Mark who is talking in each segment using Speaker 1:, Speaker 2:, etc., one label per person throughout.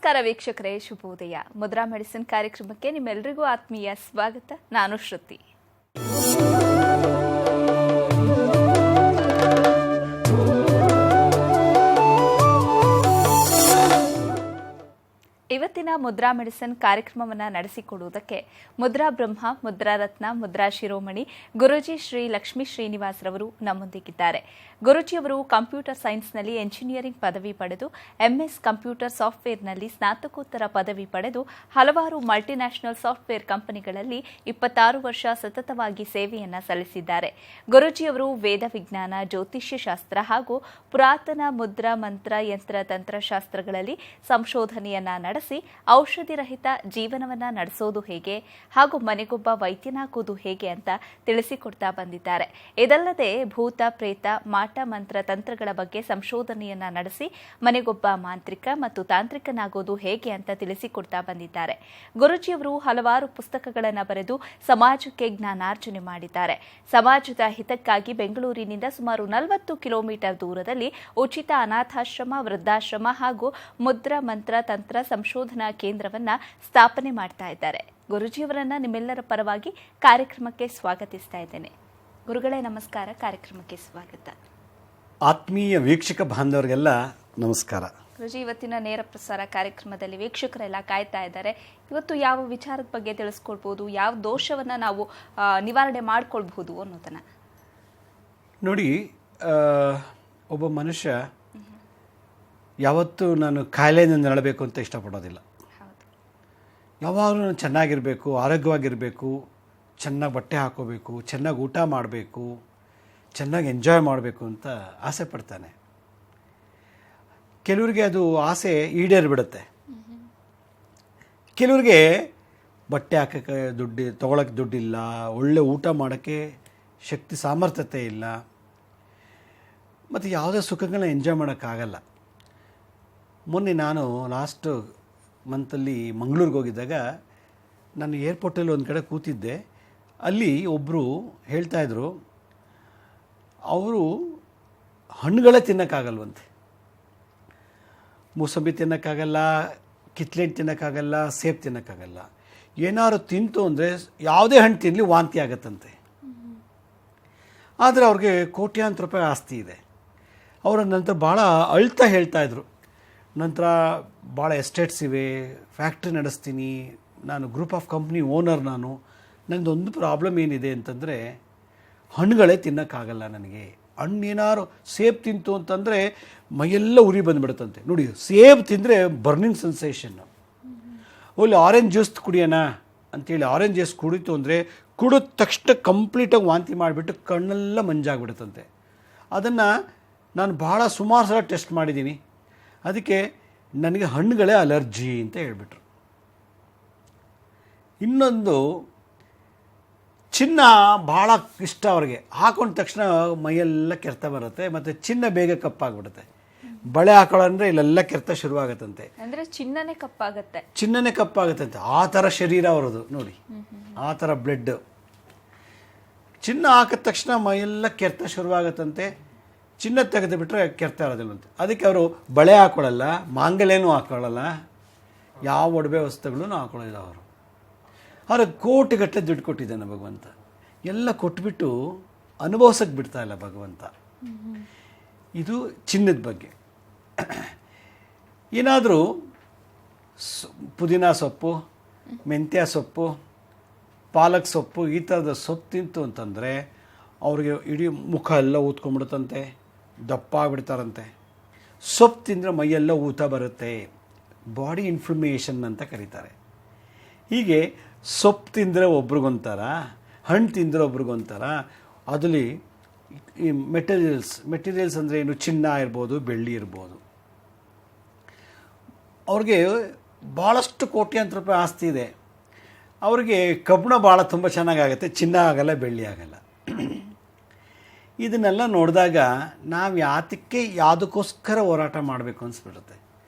Speaker 1: ನಮಸ್ಕಾರ ವೀಕ್ಷಕರೇ, ಶುಭೋದಯ. ಮುದ್ರಾ ಮೆಡಿಸಿನ್ ಕಾರ್ಯಕ್ರಮಕ್ಕೆ ನಿಮ್ಮೆಲ್ಲರಿಗೂ ಆತ್ಮೀಯ ಸ್ವಾಗತ. ನಾನು ಶ್ರುತಿ. ಇವತ್ತಿನ ಮುದ್ರಾ ಮೆಡಿಸಿನ್ ಕಾರ್ಯಕ್ರಮವನ್ನು ನಡೆಸಿಕೊಡುವುದಕ್ಕೆ ಮುದ್ರಾ ಬ್ರಹ್ಮ, ಮುದ್ರಾ ರತ್ನ, ಮುದ್ರಾ ಶಿರೋಮಣಿ ಗುರೂಜಿ ಶ್ರೀ ಲಕ್ಷ್ಮೀ ಶ್ರೀನಿವಾಸ್ ರವರು ನಮ್ಮೊಂದಿಗಿದ್ದಾರೆ. ಗುರೂಜಿಯವರು ಕಂಪ್ಯೂಟರ್ ಸೈನ್ಸ್ನಲ್ಲಿ ಎಂಜಿನಿಯರಿಂಗ್ ಪದವಿ ಪಡೆದು ಎಂಎಸ್ ಕಂಪ್ಯೂಟರ್ ಸಾಫ್ಟ್ವೇರ್ನಲ್ಲಿ ಸ್ನಾತಕೋತ್ತರ ಪದವಿ ಪಡೆದು ಹಲವಾರು ಮಲ್ಟಿನ್ಯಾಷನಲ್ ಸಾಫ್ಟ್ವೇರ್ ಕಂಪನಿಗಳಲ್ಲಿ 26 ವರ್ಷ ಸತತವಾಗಿ ಸೇವೆಯನ್ನು ಸಲ್ಲಿಸಿದ್ದಾರೆ. ಗುರೂಜಿಯವರು ವೇದ ವಿಜ್ಞಾನ, ಜ್ಯೋತಿಷ್ಯ ಶಾಸ್ತ್ರ ಹಾಗೂ ಪುರಾತನ ಮುದ್ರಾ, ಮಂತ್ರ, ಯಂತ್ರ, ತಂತ್ರಶಾಸ್ತ್ರಗಳಲ್ಲಿ ಸಂಶೋಧನೆಯನ್ನ ನಡೆಸಿ ಔಷಧಿ ರಹಿತ ಜೀವನವನ್ನ ನಡೆಸೋದು ಹೇಗೆ ಹಾಗೂ ಮನೆಗೊಬ್ಬ ವೈದ್ಯನಾಗುವುದು ಹೇಗೆ ಅಂತ ತಿಳಿಸಿಕೊಡ್ತಾ ಬಂದಿದ್ದಾರೆ. ಇದಲ್ಲದೆ ಭೂತ, ಪ್ರೇತ, ಮಾಟ, ಮಂತ್ರ, ತಂತ್ರಗಳ ಬಗ್ಗೆ ಸಂಶೋಧನೆಯನ್ನ ನಡೆಸಿ ಮನೆಗೊಬ್ಬ ಮಾಂತ್ರಿಕ ಮತ್ತು ತಾಂತ್ರಿಕನಾಗೋದು ಹೇಗೆ ಅಂತ ತಿಳಿಸಿಕೊಡ್ತಾ ಬಂದಿದ್ದಾರೆ. ಗುರೂಜಿಯವರು ಹಲವಾರು ಪುಸ್ತಕಗಳನ್ನು ಬರೆದು ಸಮಾಜಕ್ಕೆ ಜ್ಞಾನಾರ್ಜನೆ ಮಾಡಿದ್ದಾರೆ. ಸಮಾಜದ ಹಿತಕ್ಕಾಗಿ ಬೆಂಗಳೂರಿನಿಂದ ಸುಮಾರು 40 ಕಿಲೋಮೀಟರ್ ದೂರದಲ್ಲಿ ಉಚಿತ ಅನಾಥಾಶ್ರಮ, ವೃದ್ಧಾಶ್ರಮ ಹಾಗೂ ಮುದ್ರಾ, ಮಂತ್ರ, ತಂತ್ರ ಸಂಶೋಧನಾ ಕೇಂದ್ರವನ್ನ ಸ್ಥಾಪನೆ ಮಾಡ್ತಾ ಇದ್ದಾರೆ. ಗುರೂಜಿಯವರನ್ನ ನಿಮ್ಮೆಲ್ಲರ ಪರವಾಗಿ ಕಾರ್ಯಕ್ರಮಕ್ಕೆ ಸ್ವಾಗತಿಸ್ತಾ ಇದ್ದೇನೆ. ಗುರುಗಳೇ ನಮಸ್ಕಾರ, ಕಾರ್ಯಕ್ರಮಕ್ಕೆ ಸ್ವಾಗತ.
Speaker 2: ಆತ್ಮೀಯ ವೀಕ್ಷಕ ಬಾಂಧವರಿಗೆಲ್ಲ ನಮಸ್ಕಾರ.
Speaker 1: ಗುರುಜಿ, ಇವತ್ತಿನ ನೇರ ಪ್ರಸಾರ ಕಾರ್ಯಕ್ರಮದಲ್ಲಿ ವೀಕ್ಷಕರೆಲ್ಲ ಕಾಯ್ತಾ ಇದ್ದಾರೆ. ಇವತ್ತು ಯಾವ ವಿಚಾರದ ಬಗ್ಗೆ ತಿಳಿಸ್ಕೊಳ್ಬಹುದು, ಯಾವ ದೋಷವನ್ನ ನಾವು ನಿವಾರಣೆ ಮಾಡ್ಕೊಳ್ಬಹುದು ಅನ್ನೋದನ್ನ
Speaker 2: ನೋಡಿ. ಒಬ್ಬ ಮನುಷ್ಯ ಯಾವತ್ತೂ ನಾನು ಕಾಯಿಲೆಯಿಂದ ನರಳಬೇಕು ಅಂತ ಇಷ್ಟಪಡೋದಿಲ್ಲ. ಯಾವಾಗಲೂ ನಾನು ಚೆನ್ನಾಗಿರಬೇಕು, ಆರೋಗ್ಯವಾಗಿರಬೇಕು, ಚೆನ್ನಾಗಿ ಬಟ್ಟೆ ಹಾಕೋಬೇಕು, ಚೆನ್ನಾಗಿ ಊಟ ಮಾಡಬೇಕು, ಚೆನ್ನಾಗಿ ಎಂಜಾಯ್ ಮಾಡಬೇಕು ಅಂತ ಆಸೆ ಪಡ್ತಾನೆ. ಕೆಲವರಿಗೆ ಅದು ಆಸೆ ಈಡೇರಿಬಿಡುತ್ತೆ. ಕೆಲವರಿಗೆ ಬಟ್ಟೆ ಹಾಕೋಕ್ಕೆ ತೊಗೊಳಕ್ಕೆ ದುಡ್ಡಿಲ್ಲ, ಒಳ್ಳೆ ಊಟ ಮಾಡೋಕ್ಕೆ ಶಕ್ತಿ ಸಾಮರ್ಥ್ಯತೆ ಇಲ್ಲ, ಮತ್ತು ಯಾವುದೇ ಸುಖಗಳನ್ನ ಎಂಜಾಯ್ ಮಾಡೋಕ್ಕಾಗಲ್ಲ. ಮೊನ್ನೆ ನಾನು ಲಾಸ್ಟ್ ಮಂತಲ್ಲಿ ಮಂಗಳೂರಿಗೆ ಹೋಗಿದ್ದಾಗ ನಾನು ಏರ್ಪೋರ್ಟಲ್ಲಿ ಒಂದು ಕಡೆ ಕೂತಿದ್ದೆ. ಅಲ್ಲಿ ಒಬ್ಬರು ಹೇಳ್ತಾಯಿದ್ರು, ಅವರು ಹಣ್ಣುಗಳೇ ತಿನ್ನೋಕ್ಕಾಗಲ್ವಂತೆ. ಮೂಸಂಬಿ ತಿನ್ನೋಕ್ಕಾಗಲ್ಲ, ಕಿತ್ಲೆಹಣ್ಣು ತಿನ್ನೋಕ್ಕಾಗಲ್ಲ, ಸೇಬು ತಿನ್ನೋಕ್ಕಾಗಲ್ಲ. ಏನಾದ್ರು ತಿಂತು ಅಂದರೆ ಯಾವುದೇ ಹಣ್ಣು ತಿನ್ನಲಿ ವಾಂತಿ ಆಗತ್ತಂತೆ. ಆದರೆ ಅವ್ರಿಗೆ ಕೋಟ್ಯಾಂತರ ರೂಪಾಯಿ ಆಸ್ತಿ ಇದೆ. ಅವರ ನಂತರ ಭಾಳ ಅಳ್ತಾ ಹೇಳ್ತಾಯಿದ್ರು, ನಂತರ ಭಾಳ ಎಸ್ಟೇಟ್ಸ್ ಇವೆ, ಫ್ಯಾಕ್ಟ್ರಿ ನಡೆಸ್ತೀನಿ, ನಾನು ಗ್ರೂಪ್ ಆಫ್ ಕಂಪ್ನಿ ಓನರ್. ನನ್ನದೊಂದು ಪ್ರಾಬ್ಲಮ್ ಏನಿದೆ ಅಂತಂದರೆ ಹಣ್ಣುಗಳೇ ತಿನ್ನೋಕ್ಕಾಗಲ್ಲ ನನಗೆ. ಹಣ್ಣೇನಾರು ಸೇಬು ತಿಂತು ಅಂತಂದರೆ ಮೈಯೆಲ್ಲ ಉರಿ ಬಂದುಬಿಡುತ್ತಂತೆ. ನೋಡಿ, ಸೇಬು ತಿಂದರೆ ಬರ್ನಿಂಗ್ ಸೆನ್ಸೇಷನ್ನು. ಒಳ್ಳೆ ಆರೆಂಜ್ ಜ್ಯೂಸ್ ಕುಡಿಯೋಣ ಅಂಥೇಳಿ ಆರೆಂಜ್ ಜ್ಯೂಸ್ ಕುಡಿತು ಅಂದರೆ ಕುಡಿದ ತಕ್ಷಣ ಕಂಪ್ಲೀಟಾಗಿ ವಾಂತಿ ಮಾಡಿಬಿಟ್ಟು ಕಣ್ಣೆಲ್ಲ ಮಂಜಾಗ್ಬಿಡುತ್ತಂತೆ. ಅದನ್ನು ನಾನು ಭಾಳ ಸುಮಾರು ಸಲ ಟೆಸ್ಟ್ ಮಾಡಿದ್ದೀನಿ. ಅದಕ್ಕೆ ನನಗೆ ಹಣ್ಣುಗಳೇ ಅಲರ್ಜಿ ಅಂತ ಹೇಳ್ಬಿಟ್ರು. ಇನ್ನೊಂದು, ಚಿನ್ನ ಭಾಳ ಇಷ್ಟ ಅವ್ರಿಗೆ. ಹಾಕೊಂಡ ತಕ್ಷಣ ಮೈಯೆಲ್ಲ ಕೆರೆತ ಬರುತ್ತೆ, ಮತ್ತು ಚಿನ್ನ ಬೇಗ ಕಪ್ಪಾಗ್ಬಿಡುತ್ತೆ. ಬಳೆ ಹಾಕೊಳ್ಳೋಂದ್ರೆ ಇಲ್ಲೆಲ್ಲ ಕೆರೆತ ಶುರುವಾಗತ್ತಂತೆ.
Speaker 1: ಅಂದರೆ ಚಿನ್ನನೇ ಕಪ್ಪಾಗತ್ತೆ,
Speaker 2: ಚಿನ್ನನೇ ಕಪ್ಪಾಗತ್ತಂತೆ. ಆ ಥರ ಶರೀರ ಅವರದು. ನೋಡಿ, ಆ ಥರ ಬ್ಲಡ್. ಚಿನ್ನ ಹಾಕಿದ ತಕ್ಷಣ ಮೈಯೆಲ್ಲ ಕೆರೆತ ಶುರುವಾಗತ್ತಂತೆ. ಚಿನ್ನ ತೆಗೆದು ಬಿಟ್ಟರೆ ಕೆರ್ತಾ ಇರೋದಿಲ್ಲಂತೆ. ಅದಕ್ಕೆ ಅವರು ಬಳೆ ಹಾಕೊಳ್ಳಲ್ಲ, ಮಾಂಗಲ್ಯನೂ ಹಾಕೊಳ್ಳಲ್ಲ, ಯಾವ ಒಡವೆ ವಸ್ತುಗಳೂ ಹಾಕೊಳ್ಳೋದಿಲ್ಲ. ಅವ್ರಿಗೆ ಕೋಟಿಗಟ್ಟಲೆ ದುಡ್ಡು ಕೊಟ್ಟಿದ್ದಾನೆ ಭಗವಂತ. ಎಲ್ಲ ಕೊಟ್ಬಿಟ್ಟು ಅನುಭವಿಸೋಕ್ಕೆ ಬಿಡ್ತಾ ಇಲ್ಲ ಭಗವಂತ. ಇದು ಚಿನ್ನದ ಬಗ್ಗೆ. ಏನಾದರೂ ಪುದೀನ ಸೊಪ್ಪು, ಮೆಂತ್ಯ ಸೊಪ್ಪು, ಪಾಲಕ್ ಸೊಪ್ಪು, ಈ ಥರದ ಸೊಪ್ಪು ತಿಂತು ಅಂತಂದರೆ ಅವ್ರಿಗೆ ಇಡೀ ಮುಖ ಎಲ್ಲ ಊದ್ಕೊಂಡ್ಬಿಡುತ್ತಂತೆ, ದಪ್ಪ ಆಗಿಬಿಡ್ತಾರಂತೆ. ಸೊಪ್ಪು ತಿಂದರೆ ಮೈಯೆಲ್ಲ ಊತ ಬರುತ್ತೆ, ಬಾಡಿ ಇನ್ಫ್ಲಮೇಷನ್ ಅಂತ ಕರೀತಾರೆ. ಹೀಗೆ ಸೊಪ್ಪು ತಿಂದರೆ ಒಬ್ರಿಗೊಂಥರ, ಹಣ್ಣು ತಿಂದರೆ ಒಬ್ರಿಗೊಂಥರ. ಅದರಲ್ಲಿ ಈ ಮೆಟೀರಿಯಲ್ಸ್ ಅಂದರೆ ಏನು, ಚಿನ್ನ ಇರ್ಬೋದು, ಬೆಳ್ಳಿ ಇರ್ಬೋದು. ಅವ್ರಿಗೆ ಭಾಳಷ್ಟು ಕೋಟ್ಯಾಂತರ ರೂಪಾಯಿ ಆಸ್ತಿ ಇದೆ. ಅವ್ರಿಗೆ ಕಬ್ಬಣ ಭಾಳ ತುಂಬ ಚೆನ್ನಾಗಾಗುತ್ತೆ, ಚಿನ್ನ ಆಗಲ್ಲ, ಬೆಳ್ಳಿ ಆಗಲ್ಲ. ಇದನ್ನೆಲ್ಲ ನೋಡಿದಾಗ ನಾವು ಯಾವುದಕ್ಕೋಸ್ಕರ ಹೋರಾಟ ಮಾಡಬೇಕು ಅನಿಸ್ಬಿಡುತ್ತೆ.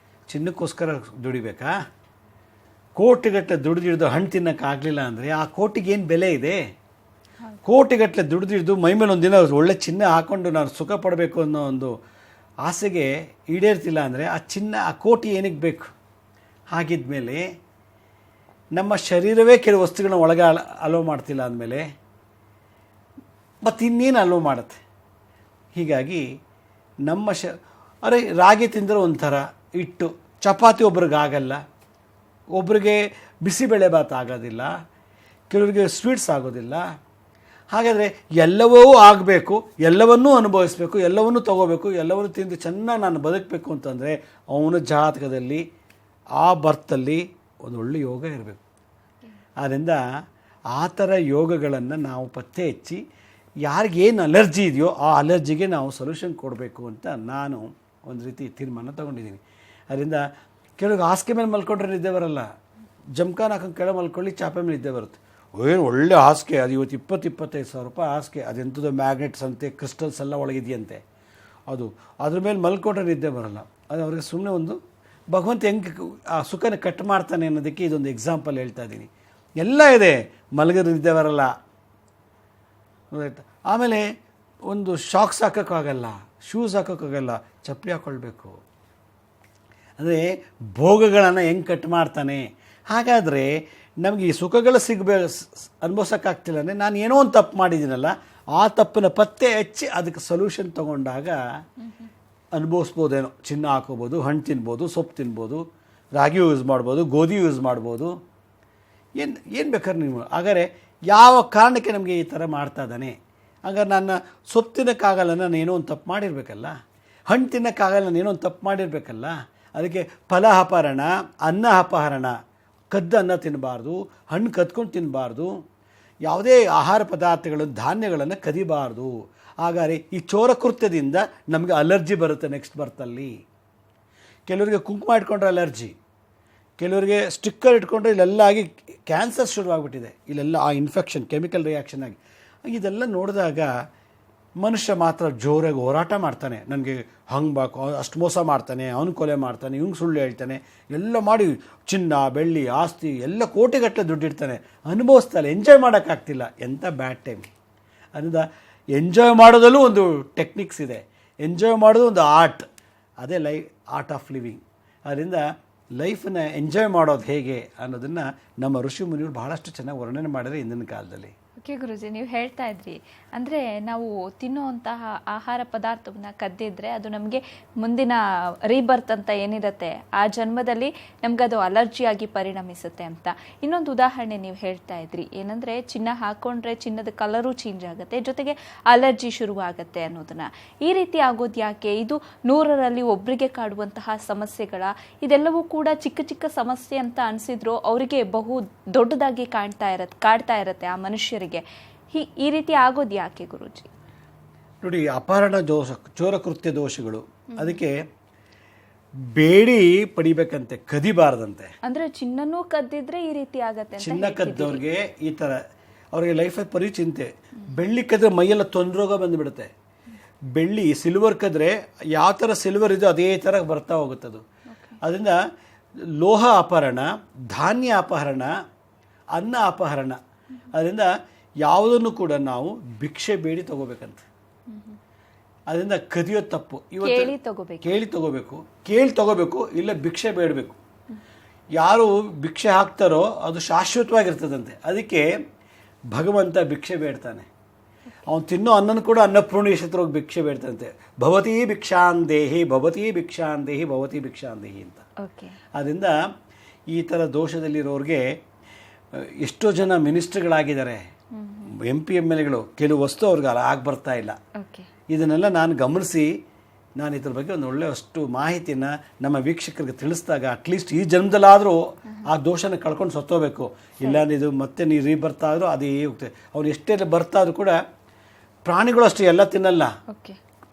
Speaker 2: ಚಿನ್ನಕ್ಕೋಸ್ಕರ ದುಡಿಬೇಕಾ? ಕೋಟಿಗಟ್ಟಲೆ ದುಡಿದಿಡ್ದು ಹಣ್ಣು ತಿನ್ನೋಕ್ಕಾಗಲಿಲ್ಲ ಅಂದರೆ ಆ ಕೋಟಿಗೆ ಏನು ಬೆಲೆ ಇದೆ? ಕೋಟಿಗಟ್ಟಲೆ ದುಡಿದಿಡ್ದು ಮೈ ಮೇಲೆ ಒಂದಿನ ಒಳ್ಳೆ ಚಿನ್ನ ಹಾಕ್ಕೊಂಡು ನಾನು ಸುಖ ಪಡಬೇಕು ಅನ್ನೋ ಒಂದು ಆಸೆಗೆ ಈಡೇರ್ತಿಲ್ಲ ಅಂದರೆ ಆ ಚಿನ್ನ, ಆ ಕೋಟಿ ಏನಕ್ಕೆ ಬೇಕು? ಹಾಗಿದ್ಮೇಲೆ ನಮ್ಮ ಶರೀರವೇ ಕೆಲವು ವಸ್ತುಗಳನ್ನ ಒಳಗೆ ಅಲೋ ಮಾಡ್ತಿಲ್ಲ ಅಂದಮೇಲೆ ಮತ್ತು ಇನ್ನೇನು ಅಲೋ ಮಾಡುತ್ತೆ. ಹೀಗಾಗಿ ನಮ್ಮ ಅರೆ ರಾಗಿ ತಿಂದರೆ ಒಂಥರ ಹಿಟ್ಟು, ಚಪಾತಿ ಒಬ್ರಿಗೆ ಆಗಲ್ಲ, ಒಬ್ರಿಗೆ ಬಿಸಿಬೇಳೆಭಾತ್ ಆಗೋದಿಲ್ಲ, ಕೆಲವರಿಗೆ ಸ್ವೀಟ್ಸ್ ಆಗೋದಿಲ್ಲ. ಹಾಗಾದರೆ ಎಲ್ಲವೂ ಆಗಬೇಕು, ಎಲ್ಲವನ್ನೂ ಅನುಭವಿಸಬೇಕು, ಎಲ್ಲವನ್ನೂ ತಗೋಬೇಕು, ಎಲ್ಲವನ್ನೂ ತಿಂದು ಚೆನ್ನಾಗಿ ನಾನು ಬದುಕಬೇಕು ಅಂತಂದರೆ ಅವನ ಜಾತಕದಲ್ಲಿ ಆ ಬರ್ತಲ್ಲಿ ಒಂದು ಒಳ್ಳೆ ಯೋಗ ಇರಬೇಕು. ಆದ್ದರಿಂದ ಆ ಥರ ಯೋಗಗಳನ್ನು ನಾವು ಪತ್ತೆ ಹಚ್ಚಿ ಯಾರಿಗೇನು ಅಲರ್ಜಿ ಇದೆಯೋ ಆ ಅಲರ್ಜಿಗೆ ನಾವು ಸೊಲ್ಯೂಷನ್ ಕೊಡಬೇಕು ಅಂತ ನಾನು ಒಂದು ರೀತಿ ತೀರ್ಮಾನ ತೊಗೊಂಡಿದ್ದೀನಿ. ಅದರಿಂದ ಕೆಲವ್ರಿಗೆ ಹಾಸಿಗೆ ಮೇಲೆ ಮಲ್ಕೊಂಡ್ರೆ ನಿದ್ದೆ ಬರಲ್ಲ, ಜಮ್ಖಾನ್ ಹಾಕೊಂಡು ಕೆಳಗೆ ಮಲ್ಕೊಳ್ಳಿ, ಚಾಪೆ ಮೇಲೆ ನಿದ್ದೆ ಬರುತ್ತೆ. ಏನು ಒಳ್ಳೆ ಹಾಸಿಗೆ, ಅದು ಇವತ್ತು 20-25 ಸಾವಿರ ರೂಪಾಯಿ ಹಾಸಿಗೆ, ಅದೆಂಥದ್ದು ಮ್ಯಾಗ್ನೆಟ್ಸ್ ಅಂತೆ, ಕ್ರಿಸ್ಟಲ್ಸ್ ಎಲ್ಲ ಒಳಗಿದೆಯಂತೆ, ಅದು ಅದ್ರ ಮೇಲೆ ಮಲ್ಕೊಂಡ್ರೆ ನಿದ್ದೆ ಬರಲ್ಲ. ಅದು ಅವ್ರಿಗೆ ಸುಮ್ಮನೆ ಒಂದು ಭಗವಂತ ಹೆಂಗೆ ಆ ಸುಖನ ಕಟ್ ಮಾಡ್ತಾನೆ ಅನ್ನೋದಕ್ಕೆ ಇದೊಂದು ಎಕ್ಸಾಂಪಲ್ ಹೇಳ್ತಾ ಇದ್ದೀನಿ. ಎಲ್ಲ ಇದೆ, ಮಲಗಿದ್ರೆ ನಿದ್ದೆ ಬರಲ್ಲ. ಆಮೇಲೆ ಒಂದು ಶಾಕ್ಸ್ ಹಾಕೋಕ್ಕಾಗಲ್ಲ, ಶೂಸ್ ಹಾಕೋಕ್ಕಾಗಲ್ಲ, ಚಪ್ಪಲಿ ಹಾಕ್ಕೊಳ್ಬೇಕು. ಅಂದರೆ ಭೋಗಗಳನ್ನು ಹೆಂಗೆ ಕಟ್ ಮಾಡ್ತಾನೆ. ಹಾಗಾದರೆ ನಮಗೆ ಈ ಸುಖಗಳು ಅನುಭವಿಸೋಕ್ಕಾಗ್ತಿಲ್ಲ ಅಂದರೆ ನಾನು ಏನೋ ಒಂದು ತಪ್ಪು ಮಾಡಿದ್ದೀನಲ್ಲ, ಆ ತಪ್ಪನ್ನ ಪತ್ತೆ ಹಚ್ಚಿ ಅದಕ್ಕೆ ಸೊಲ್ಯೂಷನ್ ತೊಗೊಂಡಾಗ ಅನುಭವಿಸ್ಬೋದೇನೋ. ಚಿನ್ನ ಹಾಕೋಬೋದು, ಹಣ್ಣು ತಿನ್ಬೋದು, ಸೊಪ್ಪು ತಿನ್ಬೋದು, ರಾಗಿ ಯೂಸ್ ಮಾಡ್ಬೋದು, ಗೋಧಿ ಯೂಸ್ ಮಾಡ್ಬೋದು, ಏನು ಬೇಕಾದ್ರೆ ನೀವು. ಹಾಗಾದರೆ ಯಾವ ಕಾರಣಕ್ಕೆ ನಮಗೆ ಈ ಥರ ಮಾಡ್ತಾ ಇದ್ದಾನೆ? ಹಾಗಾದ್ರೆ ನನ್ನ ಸೊಪ್ಪು ತಿನ್ನೋಕ್ಕಾಗಲ್ಲ, ನಾನು ಏನೋ ಒಂದು ತಪ್ಪು ಮಾಡಿರಬೇಕಲ್ಲ, ಹಣ್ಣು ತಿನ್ನೋಕ್ಕಾಗಲ್ಲ, ನಾನು ಏನೋ ಒಂದು ತಪ್ಪು ಮಾಡಿರಬೇಕಲ್ಲ. ಅದಕ್ಕೆ ಫಲ ಅಪಹರಣ, ಅನ್ನ ಅಪಹರಣ, ಕದ್ದು ಅನ್ನ ತಿನ್ನಬಾರ್ದು, ಹಣ್ಣು ಕದ್ಕೊಂಡು ತಿನ್ನಬಾರ್ದು, ಯಾವುದೇ ಆಹಾರ ಪದಾರ್ಥಗಳು ಧಾನ್ಯಗಳನ್ನು ಕದಿಬಾರ್ದು. ಹಾಗಾದರೆ ಈ ಚೋರ ಕೃತ್ಯದಿಂದ ನಮಗೆ ಅಲರ್ಜಿ ಬರುತ್ತೆ ನೆಕ್ಸ್ಟ್ ಬರ್ತಲ್ಲಿ. ಕೆಲವರಿಗೆ ಕುಂಕುಮ ಇಟ್ಕೊಂಡ್ರೆ ಅಲರ್ಜಿ, ಕೆಲವರಿಗೆ ಸ್ಟಿಕ್ಕರ್ ಇಟ್ಕೊಂಡ್ರೆ ಇಲ್ಲೆಲ್ಲ ಆಗಿ ಕ್ಯಾನ್ಸರ್ ಶುರುವಾಗ್ಬಿಟ್ಟಿದೆ, ಇಲ್ಲೆಲ್ಲ ಆ ಇನ್ಫೆಕ್ಷನ್ ಕೆಮಿಕಲ್ ರಿಯಾಕ್ಷನ್ ಆಗಿ. ಇದೆಲ್ಲ ನೋಡಿದಾಗ ಮನುಷ್ಯ ಮಾತ್ರ ಜೋರಾಗಿ ಹೋರಾಟ ಮಾಡ್ತಾನೆ, ನನಗೆ ಹಂಗೆ ಬೇಕು, ಅಷ್ಟು ಮೋಸ ಮಾಡ್ತಾನೆ, ಅವನು ಕೊಲೆ ಮಾಡ್ತಾನೆ, ಇವ್ನು ಸುಳ್ಳು ಹೇಳ್ತಾನೆ, ಎಲ್ಲ ಮಾಡಿ ಚಿನ್ನ ಬೆಳ್ಳಿ ಆಸ್ತಿ ಎಲ್ಲ ಕೋಟಿಗಟ್ಟಲೆ ದುಡ್ಡಿಡ್ತಾನೆ, ಅನುಭವಿಸ್ತಾನೆ, ಎಂಜಾಯ್ ಮಾಡೋಕ್ಕಾಗ್ತಿಲ್ಲ. ಎಂಥ ಬ್ಯಾಡ್ ಟೈಮ್. ಅದರಿಂದ ಎಂಜಾಯ್ ಮಾಡೋದಲ್ಲೂ ಒಂದು ಟೆಕ್ನಿಕ್ಸ್ ಇದೆ, ಎಂಜಾಯ್ ಮಾಡೋದು ಒಂದು ಆರ್ಟ್, ಅದೇ ಆರ್ಟ್ ಆಫ್ ಲಿವಿಂಗ್. ಅದರಿಂದ ಲೈಫನ್ನ ಎಂಜಾಯ್ ಮಾಡೋದು ಹೇಗೆ ಅನ್ನೋದನ್ನು ನಮ್ಮ ಋಷಿ ಮುನಿಗಳು ಬಹಳಷ್ಟು ಚೆನ್ನಾಗಿ ವರ್ಣನೆ ಮಾಡಿದರೆ ಹಿಂದಿನ ಕಾಲದಲ್ಲಿ.
Speaker 1: ಓಕೆ ಗುರುಜಿ, ನೀವು ಹೇಳ್ತಾ ಇದ್ರಿ ಅಂದರೆ ನಾವು ತಿನ್ನುವಂತಹ ಆಹಾರ ಪದಾರ್ಥವನ್ನು ಕದ್ದಿದ್ರೆ ಅದು ನಮಗೆ ಮುಂದಿನ ರೀಬರ್ತ್ ಅಂತ ಏನಿರುತ್ತೆ ಆ ಜನ್ಮದಲ್ಲಿ ನಮ್ಗೆ ಅದು ಅಲರ್ಜಿಯಾಗಿ ಪರಿಣಮಿಸುತ್ತೆ ಅಂತ. ಇನ್ನೊಂದು ಉದಾಹರಣೆ ನೀವು ಹೇಳ್ತಾ ಇದ್ರಿ, ಏನಂದರೆ ಚಿನ್ನ ಹಾಕ್ಕೊಂಡ್ರೆ ಚಿನ್ನದ ಕಲರು ಚೇಂಜ್ ಆಗುತ್ತೆ, ಜೊತೆಗೆ ಅಲರ್ಜಿ ಶುರುವಾಗುತ್ತೆ ಅನ್ನೋದನ್ನ. ಈ ರೀತಿ ಆಗೋದು ಯಾಕೆ? ಇದು 100ರಲ್ಲಿ ಒಬ್ಬರಿಗೆ ಕಾಡುವಂತಹ ಸಮಸ್ಯೆಗಳ, ಇದೆಲ್ಲವೂ ಕೂಡ ಚಿಕ್ಕ ಚಿಕ್ಕ ಸಮಸ್ಯೆ ಅಂತ ಅನಿಸಿದ್ರು ಅವರಿಗೆ ಬಹು ದೊಡ್ಡದಾಗಿ ಕಾಡ್ತಾ ಇರುತ್ತೆ ಆ ಮನುಷ್ಯರಿಗೆ. ಈ ರೀತಿ ಆಗೋದು ಯಾಕೆ ಗುರುಜಿ?
Speaker 2: ನೋಡಿ, ಅಪಹರಣ ದೋಷ, ಚೋರ ಕೃತ್ಯ ದೋಷಗಳು, ಅದಕ್ಕೆ ಬೇಡಿ ಪಡಿಬೇಕಂತೆ, ಕದಿಬಾರ್ದಂತೆ.
Speaker 1: ಅಂದ್ರೆ ಚಿನ್ನನೂ ಕದ್ದಿದ್ರೆ ಈ ರೀತಿ ಆಗತ್ತೆ.
Speaker 2: ಚಿನ್ನ ಕದ್ದವ್ರಿಗೆ ಈ ಥರ ಅವ್ರಿಗೆ ಲೈಫಲ್ಲಿ ಪರಿಚಿಂತೆ. ಬೆಳ್ಳಿ ಕದ್ರೆ ಮೈಯೆಲ್ಲ ತೊಂದರೋಗ ಬಂದುಬಿಡುತ್ತೆ. ಬೆಳ್ಳಿ ಸಿಲ್ವರ್ ಕದ್ರೆ ಯಾವ ಥರ ಸಿಲ್ವರ್ ಇದೋ ಅದೇ ಥರ ಬರ್ತಾ ಹೋಗುತ್ತದು. ಅದರಿಂದ ಲೋಹ ಅಪಹರಣ, ಧಾನ್ಯ ಅಪಹರಣ, ಅನ್ನ ಅಪಹರಣ, ಅದರಿಂದ ಯಾವುದನ್ನು ಕೂಡ ನಾವು ಭಿಕ್ಷೆ ಬೇಡಿ ತಗೋಬೇಕಂತ. ಅದರಿಂದ ಕದಿಯೋ ತಪ್ಪು. ಇವತ್ತು ಕೇಳಿ ತಗೋಬೇಕು, ಇಲ್ಲ ಭಿಕ್ಷೆ ಬೇಡಬೇಕು. ಯಾರು ಭಿಕ್ಷೆ ಹಾಕ್ತಾರೋ ಅದು ಶಾಶ್ವತವಾಗಿರ್ತದಂತೆ. ಅದಕ್ಕೆ ಭಗವಂತ ಭಿಕ್ಷೆ ಬೇಡ್ತಾನೆ. ಅವನು ತಿನ್ನೋ ಅನ್ನನ ಕೂಡ ಅನ್ನಪೂರ್ಣೇಶ್ವರ ಭಿಕ್ಷೆ ಬೇಡ್ತಾನಂತೆ. ಭವತಿ ಭಿಕ್ಷಾಂದೇಹಿ ಭವತಿ ಭಿಕ್ಷಾಂದೇಹಿ ಭವತಿ ಭಿಕ್ಷಾಂದೇಹಿ ಅಂತ. ಅದರಿಂದ ಈ ಥರ ದೋಷದಲ್ಲಿರೋರಿಗೆ ಎಷ್ಟೋ ಜನ ಮಿನಿಸ್ಟರ್ಗಳಾಗಿದ್ದಾರೆ, MP MLಗಳು, ಕೆಲವು ವಸ್ತು ಅವ್ರಿಗೆ ಆಗಿ ಬರ್ತಾ ಇಲ್ಲ. ಇದನ್ನೆಲ್ಲ ನಾನು ಗಮನಿಸಿ ನಾನು ಇದ್ರ ಬಗ್ಗೆ ಒಂದು ಒಳ್ಳೆ ಅಷ್ಟು ಮಾಹಿತಿನ ನಮ್ಮ ವೀಕ್ಷಕರಿಗೆ ತಿಳಿಸಿದಾಗ ಅಟ್ಲೀಸ್ಟ್ ಈ ಜನ್ಮದಲ್ಲಾದರೂ ಆ ದೋಷನ ಕಳ್ಕೊಂಡು ಸತ್ತೋಬೇಕು. ಇಲ್ಲ ಇದು ಮತ್ತೆ ನೀವು ರೀಬರ್ತಾ ಆದರೂ ಅದೇ ಹೋಗ್ತದೆ. ಅವ್ರು ಎಷ್ಟೇ ಬರ್ತಾದರೂ ಕೂಡ ಪ್ರಾಣಿಗಳು ಅಷ್ಟೇ ಎಲ್ಲ ತಿನ್ನಲ್ಲ,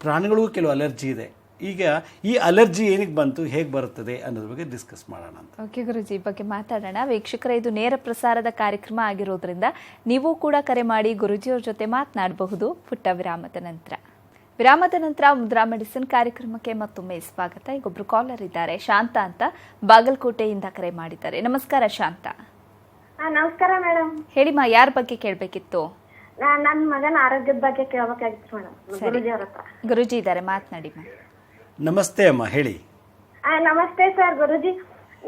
Speaker 2: ಪ್ರಾಣಿಗಳಿಗೂ ಕೆಲವು ಅಲರ್ಜಿ ಇದೆ. ಈಗ ಈ ಅಲರ್ಜಿ ಏನಕ್ಕೆ ಬಂತು, ಹೇಗೆ ಬರುತ್ತದೆ ಅನ್ನೋದ್ರ ಬಗ್ಗೆ ಡಿಸ್ಕಸ್ ಮಾಡೋಣ ಅಂತ.
Speaker 1: ಓಕೆ ಗುರುಜಿ, ಈ ಬಗ್ಗೆ ಮಾತಾಡೋಣ. ವೀಕ್ಷಕರೇ, ಇದು ನೇರ ಪ್ರಸಾರದ ಕಾರ್ಯಕ್ರಮ ಆಗಿರೋದ್ರಿಂದ ನೀವು ಕೂಡ ಕರೆ ಮಾಡಿ ಗುರುಜಿಯವ್ರ ಜೊತೆ ಮಾತನಾಡಬಹುದು. ಪುಟ್ಟ ವಿರಾಮದ ನಂತರ ಮುದ್ರಾ ಮೆಡಿಸಿನ್ ಕಾರ್ಯಕ್ರಮಕ್ಕೆ ಮತ್ತೊಮ್ಮೆ ಸ್ವಾಗತ. ಈಗೊಬ್ರು ಕಾಲರ್ ಇದ್ದಾರೆ, ಶಾಂತ ಅಂತ, ಬಾಗಲಕೋಟೆಯಿಂದ ಕರೆ ಮಾಡಿದ್ದಾರೆ. ನಮಸ್ಕಾರ ಶಾಂತ.
Speaker 3: ನಮಸ್ಕಾರ ಮೇಡಮ್.
Speaker 1: ಹೇಳಿಮ್ಮ, ಯಾರ ಬಗ್ಗೆ ಕೇಳಬೇಕಿತ್ತು?
Speaker 3: ನನ್ನ ಮಗನ ಆರೋಗ್ಯದ ಬಗ್ಗೆ ಕೇಳಬೇಕಾಗಿತ್ತು ಮೇಡಮ್. ಗುರುಜಿ ಅವರ ಹತ್ರ.
Speaker 1: ಗುರುಜಿ ಇದ್ದಾರೆ, ಮಾತನಾಡಿ ಮ್ಯಾಮ್.
Speaker 2: ನಮಸ್ತೆ ಅಮ್ಮ, ಹೇಳಿ.
Speaker 3: ನಮಸ್ತೆ ಸರ್. ಗುರುಜಿ,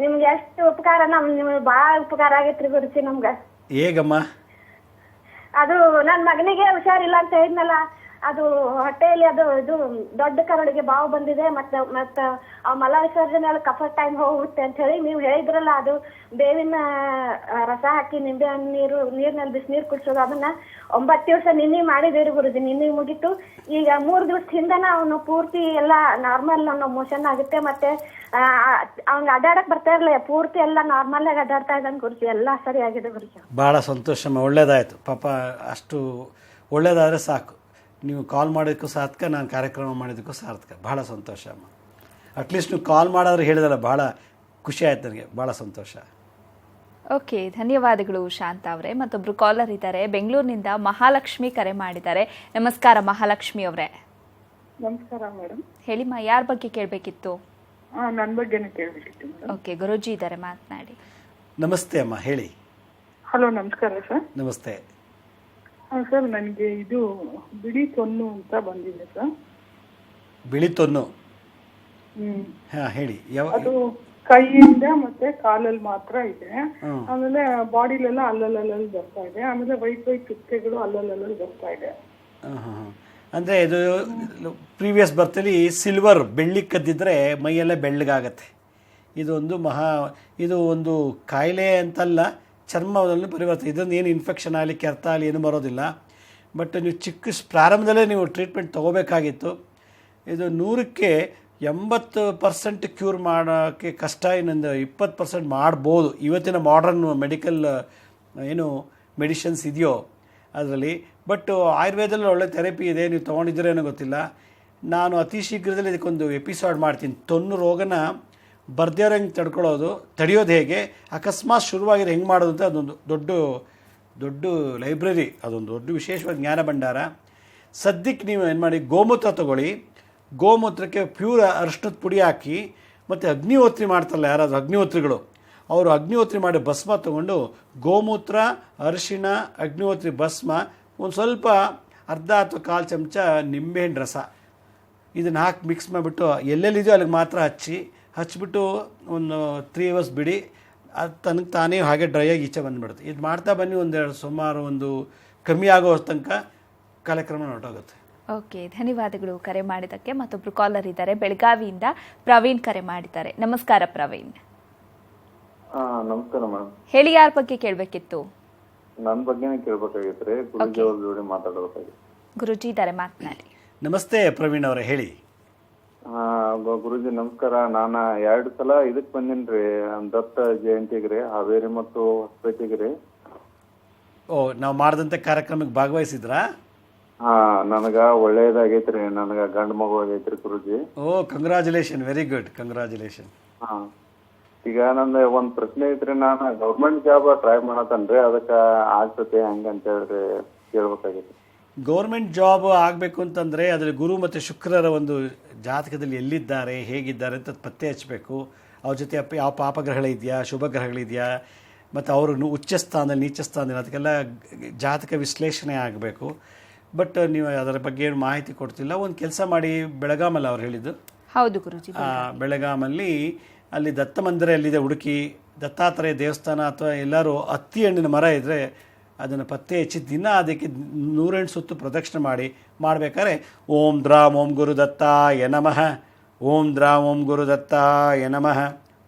Speaker 3: ನಿಮ್ಗೆ ಎಷ್ಟು ಉಪಕಾರ ನಿಮ್ಗೆ ಬಾಳ ಉಪಕಾರ ಆಗೈತ್ರಿ ಗುರುಜಿ ನಮ್ಗ.
Speaker 2: ಹೇಗಮ್ಮ?
Speaker 3: ಅದು ನನ್ ಮಗನಿಗೆ ಹುಷಾರಿಲ್ಲ ಅಂತ ಹೇಳಿದ್ನಲ್ಲ, ಅದು ಹೊಟ್ಟೆಯಲ್ಲಿ ಅದು ಇದು ದೊಡ್ಡ ಕರಡಿಗೆ ಬಾವು ಬಂದಿದೆ, ಮತ್ತ ಮಲ ವಿಸರ್ಜನೆ ಕಫ ಟೈಮ್ ಹೋಗುತ್ತೆ ಅಂತ ಹೇಳಿ ನೀವು ಹೇಳಿದ್ರಲ್ಲ, ಅದು ಬೇವಿನ ರಸ ಹಾಕಿ ನಿಂಬೆ ಹಣ್ಣು ನೀರ್ನಲ್ಲಿ ಬಿಸಿನೀರು ಕುಡಿಸೋದು, ಅದನ್ನ 9 ದಿವಸ ನಿನ್ನೆ ಮಾಡಿದೇರಿ ಗುರುಜಿ. ನಿನ್ನೆ ಮುಗೀತು. ಈಗ 3 ದಿವಸ ಹಿಂದನ ಅವನು ಪೂರ್ತಿ ಎಲ್ಲ ನಾರ್ಮಲ್ ಮೋಷನ್ ಆಗುತ್ತೆ, ಮತ್ತೆ ಅವ್ನಿಗೆ ಅಡ್ಡಾಡಕ್ ಬರ್ತಾ ಇರ್ಲಿಲ್ಲ, ಪೂರ್ತಿ ಎಲ್ಲ ನಾರ್ಮಲ್ ಆಗಿ ಅಡ್ಡಾಡ್ತಾ ಇದ್ದಾನೆ ಗುರುಜಿ. ಎಲ್ಲ ಸರಿ ಆಗಿದೆ ಗುರುಜಿ.
Speaker 2: ಭಾಳ ಸಂತೋಷಮ್ಮ, ಒಳ್ಳೇದಾಯಿತು ಪಾಪ. ಅಷ್ಟು ಒಳ್ಳೇದಾದರೆ ಸಾಕು. ನೀವು ಕಾಲ್ ಮಾಡೋದಕ್ಕೂ ಸಾರ್ಥಕ, ನಾನು ಕಾರ್ಯಕ್ರಮ ಮಾಡಿದ್ದಕ್ಕೂ ಸಾರ್ಥಕ. ಭಾಳ ಸಂತೋಷ ಅಮ್ಮ. ಅಟ್ಲೀಸ್ಟ್ ನೀವು ಕಾಲ್ ಮಾಡೋದ್ರೆ ಹೇಳಿದಲ್ಲ, ಭಾಳ ಖುಷಿ ಆಯ್ತು ನನಗೆ, ಭಾಳ ಸಂತೋಷ.
Speaker 1: ಓಕೆ, ಧನ್ಯವಾದಗಳು ಶಾಂತ ಅವರೇ. ಮತ್ತೊಬ್ರು ಕಾಲರ್ ಇದ್ದಾರೆ, ಬೆಂಗಳೂರಿನಿಂದ ಮಹಾಲಕ್ಷ್ಮಿ ಕರೆ ಮಾಡಿದ್ದಾರೆ. ನಮಸ್ಕಾರ ಮಹಾಲಕ್ಷ್ಮಿ ಅವರೇ.
Speaker 4: ನಮಸ್ಕಾರ ಮೇಡಮ್.
Speaker 1: ಹೇಳಿಮ್ಮ, ಯಾರ ಬಗ್ಗೆ ಕೇಳಬೇಕಿತ್ತು?
Speaker 4: ನನ್ನ ಬಗ್ಗೆನೇ ಕೇಳಬೇಕಿತ್ತು ಮೇಡಮ್.
Speaker 1: ಓಕೆ, ಗುರೂಜಿ ಇದ್ದಾರೆ, ಮಾತನಾಡಿ.
Speaker 2: ನಮಸ್ತೆ ಅಮ್ಮ, ಹೇಳಿ.
Speaker 4: ಹಲೋ, ನಮಸ್ಕಾರ ಸರ್.
Speaker 2: ನಮಸ್ತೆ.
Speaker 4: ಸರ್, ನನಗೆ ಇದು ಬಿಳಿ ತೊನ್ನು ಅಂತ ಬಂದಿದೆ ಸರ್.
Speaker 2: ಬಿಳಿ ತೊನ್ನು? ಹಾಂ, ಹೇಳಿ.
Speaker 4: ಅದು ಕೈಯಿಂದ ಮತ್ತೆ ಕಾಲಲ್ಲಿ ಮಾತ್ರ ಇದೆ. ಆಮೇಲೆ ಬಾಡಿಲೆಲ್ಲ ಅಲ್ಲಲ್ಲಿ ಬರ್ತಾ ಇದೆ. ಆಮೇಲೆ ವೈಟ್ ಚುಕ್ಕೆಗಳು ಅಲ್ಲಲ್ಲಿ ಬರ್ತಾ ಇದೆ.
Speaker 2: ಅಂದರೆ ಇದು ಪ್ರೀವಿಯಸ್ ಬರ್ತಲ್ಲಿ ಸಿಲ್ವರ್ ಬೆಳ್ಳಿ ಕದ್ದಿದ್ರೆ ಮೈಯೆಲ್ಲ ಬೆಳ್ಳಗಾಗತ್ತೆ. ಇದು ಒಂದು ಕಾಯಿಲೆ ಅಂತಲ್ಲ, ಚರ್ಮದಲ್ಲಿ ಪರಿವರ್ತನೆ. ಇದನ್ನು ಏನು ಇನ್ಫೆಕ್ಷನ್ ಆಗಲಿ ಕೆರೆತ ಆಗಲಿ ಏನೂ ಬರೋದಿಲ್ಲ. ಬಟ್ ನೀವು ಚಿಕ್ಕ ಪ್ರಾರಂಭದಲ್ಲೇ ನೀವು ಟ್ರೀಟ್ಮೆಂಟ್ ತೊಗೋಬೇಕಾಗಿತ್ತು. ಇದು 100ಕ್ಕೆ 80% ಕ್ಯೂರ್ ಮಾಡೋಕ್ಕೆ ಕಷ್ಟ, ಇನ್ನೊಂದು 20% ಮಾಡ್ಬೋದು ಇವತ್ತಿನ ಮಾಡರ್ನ್ ಮೆಡಿಕಲ್ ಮೆಡಿಷನ್ಸ್ ಇದೆಯೋ ಅದರಲ್ಲಿ. ಬಟ್ ಆಯುರ್ವೇದದಲ್ಲಿ ಒಳ್ಳೆ ಥೆರಪಿ ಇದೆ, ನೀವು ತೊಗೊಂಡಿದ್ದೀರೇನೋ ಗೊತ್ತಿಲ್ಲ. ನಾನು ಅತಿ ಶೀಘ್ರದಲ್ಲಿ ಇದಕ್ಕೊಂದು ಎಪಿಸೋಡ್ ಮಾಡ್ತೀನಿ. ತೊನ್ನು ರೋಗನ ಬರ್ದೇವ್ರು ಹೆಂಗೆ ತಡೆಯೋದು ಹೇಗೆ, ಅಕಸ್ಮಾತ್ ಶುರುವಾಗಿರೋ ಹೆಂಗೆ ಮಾಡೋದು ಅಂತ. ಅದೊಂದು ದೊಡ್ಡ ಲೈಬ್ರರಿ, ಅದೊಂದು ದೊಡ್ಡ ವಿಶೇಷವಾದ ಜ್ಞಾನ ಭಂಡಾರ. ಸದ್ಯಕ್ಕೆ ನೀವು ಏನು ಮಾಡಿ, ಗೋಮೂತ್ರ ತೊಗೊಳ್ಳಿ. ಗೋಮೂತ್ರಕ್ಕೆ ಪ್ಯೂರ್ ಅರಿಶಿಣದ ಪುಡಿ ಹಾಕಿ, ಮತ್ತು ಅಗ್ನಿಹೋತ್ರಿ ಮಾಡ್ತಾರಲ್ಲ ಯಾರಾದರೂ ಅಗ್ನಿಹೋತ್ರಿಗಳು, ಅವರು ಅಗ್ನಿಹೋತ್ರಿ ಮಾಡಿ ಭಸ್ಮ ತೊಗೊಂಡು ಗೋಮೂತ್ರ, ಅರಿಶಿಣ, ಅಗ್ನಿಹೋತ್ರಿ ಭಸ್ಮ, ಒಂದು ಸ್ವಲ್ಪ ಅರ್ಧ ಅಥವಾ 1/4 ಚಮಚ ನಿಂಬೆಹಣ್ಣು ರಸ, ಇದನ್ನು ಹಾಕಿ ಮಿಕ್ಸ್ ಮಾಡಿಬಿಟ್ಟು ಎಲ್ಲೆಲ್ಲಿದೆಯೋ ಅಲ್ಲಿಗೆ ಮಾತ್ರ ಹಚ್ಚಿಬಿಟ್ಟು ಒಂದು 3 hours ಬಿಡಿ. ಅದು ತನಗೆ ತಾನೇ ಹಾಗೆ ಡ್ರೈ ಆಗಿ ಈಚೆ ಬಂದುಬಿಡುತ್ತೆ. ಇದು ಮಾಡ್ತಾ ಬನ್ನಿ, ಸುಮಾರು ಕಮ್ಮಿ ಆಗೋ ತನಕ ಕಾರ್ಯಕ್ರಮ ಹೊರಟೋಗುತ್ತೆ.
Speaker 1: ಓಕೆ, ಧನ್ಯವಾದಗಳು ಕರೆ ಮಾಡಿದ್ದಕ್ಕೆ. ಮತ್ತೊಬ್ರು ಕಾಲರ್ ಇದ್ದಾರೆ, ಬೆಳಗಾವಿಯಿಂದ ಪ್ರವೀಣ್ ಕರೆ ಮಾಡಿದ್ದಾರೆ. ನಮಸ್ಕಾರ ಪ್ರವೀಣ್.
Speaker 5: ನಮಸ್ಕಾರ ಮೇಡಮ್.
Speaker 1: ಹೇಳಿ, ಯಾರ ಬಗ್ಗೆ ಕೇಳಬೇಕಿತ್ತು?
Speaker 5: ನನ್ನ ಬಗ್ಗೆನೇ ಕೇಳಬೇಕಾಗಿತ್ತು. ಗುರುಜಿ ಅವ್ರ ಜೋಡಿ ಮಾತಾಡಬೇಕಾಗಿತ್ತು.
Speaker 1: ಗುರುಜಿ ಇದ್ದಾರೆ, ಮಾತನಾಡಿ.
Speaker 2: ನಮಸ್ತೆ ಪ್ರವೀಣ್ ಅವರೇ, ಹೇಳಿ.
Speaker 5: ಗುರುಜಿ ನಮಸ್ಕಾರ. ನಾನು 2 ಸಲ ಇದಕ್ ಬಂದಿನ್ರಿ, ದತ್ತ ಜಯಂತಿಗ್ರಿ, ಹಾವೇರಿ ಮತ್ತು ಹೊಸಪೇಟೆಗ್ರಿ.
Speaker 2: ನಾವು ಮಾಡಿದಂಥ ಕಾರ್ಯಕ್ರಮಕ್ಕೆ ಭಾಗವಹಿಸಿದ್ರಾ?
Speaker 5: ನನಗ ಒಳ್ಳೇದಾಗೈತ್ರಿ. ನನಗ ಗಂಡ ಮಗು ಆಗೈತ್ರಿ Guruji.
Speaker 2: Congratulation, very good, congratulation.
Speaker 5: ಈಗ ನಂದು ಒಂದ್ ಪ್ರಶ್ನೆ ಐತ್ರಿ. ನಾನು ಗೌರ್ಮೆಂಟ್ ಜಾಬ್ ಟ್ರೈ ಮಾಡತ್ತನ್ರಿ, ಅದಕ್ಕ ಆಗ್ತತೆ ಹಂಗಂತ ಹೇಳ್ರಿ ಕೇಳ್ಬೇಕಾಗಿತ್ತು.
Speaker 2: ಗೌರ್ಮೆಂಟ್ ಜಾಬ್ ಆಗಬೇಕು ಅಂತಂದರೆ ಅದರಲ್ಲಿ ಗುರು ಮತ್ತು ಶುಕ್ರರ ಒಂದು ಜಾತಕದಲ್ಲಿ ಎಲ್ಲಿದ್ದಾರೆ, ಹೇಗಿದ್ದಾರೆ ಅಂತ ಪತ್ತೆ ಹಚ್ಚಬೇಕು. ಅವ್ರ ಜೊತೆ ಯಾವ ಪಾಪಗ್ರಹಗಳಿದೆಯಾ, ಶುಭ ಗ್ರಹಗಳಿದೆಯಾ, ಮತ್ತು ಅವರು ಉಚ್ಚ ಸ್ಥಾನದಲ್ಲಿ ನೀಚ ಸ್ಥಾನದಲ್ಲಿ, ಅದಕ್ಕೆಲ್ಲ ಜಾತಕ ವಿಶ್ಲೇಷಣೆ ಆಗಬೇಕು. ಬಟ್ ನೀವು ಅದರ ಬಗ್ಗೆ ಏನು ಮಾಹಿತಿ ಕೊಡ್ತಿಲ್ಲ. ಒಂದು ಕೆಲಸ ಮಾಡಿ, ಬೆಳಗಾಮಲ್ಲಿ ಅವ್ರು ಹೇಳಿದ್ದು.
Speaker 1: ಹೌದು ಗುರುಜಿ.
Speaker 2: ಬೆಳಗಾಮಲ್ಲಿ ಅಲ್ಲಿ ದತ್ತ ಮಂದಿರ ಎಲ್ಲಿದೆ ಹುಡುಕಿ, ದತ್ತಾತ್ರೇಯ ದೇವಸ್ಥಾನ ಅಥವಾ ಎಲ್ಲರೂ ಹತ್ತಿ ಹಣ್ಣಿನ ಮರ ಇದ್ದರೆ ಅದನ್ನು ಪತ್ತೆ ಹಚ್ಚಿ ದಿನ ಅದಕ್ಕೆ 108 ಸುತ್ತು ಪ್ರದಕ್ಷಿಣೆ ಮಾಡಬೇಕಾದ್ರೆ ಓಂ ದ್ರಾಂ ಓಂ ಗುರು ದತ್ತಾಯ ನಮಃ, ಓಂ ದ್ರಾಂ ಓಂ ಗುರು ದತ್ತಾಯ ನಮಃ,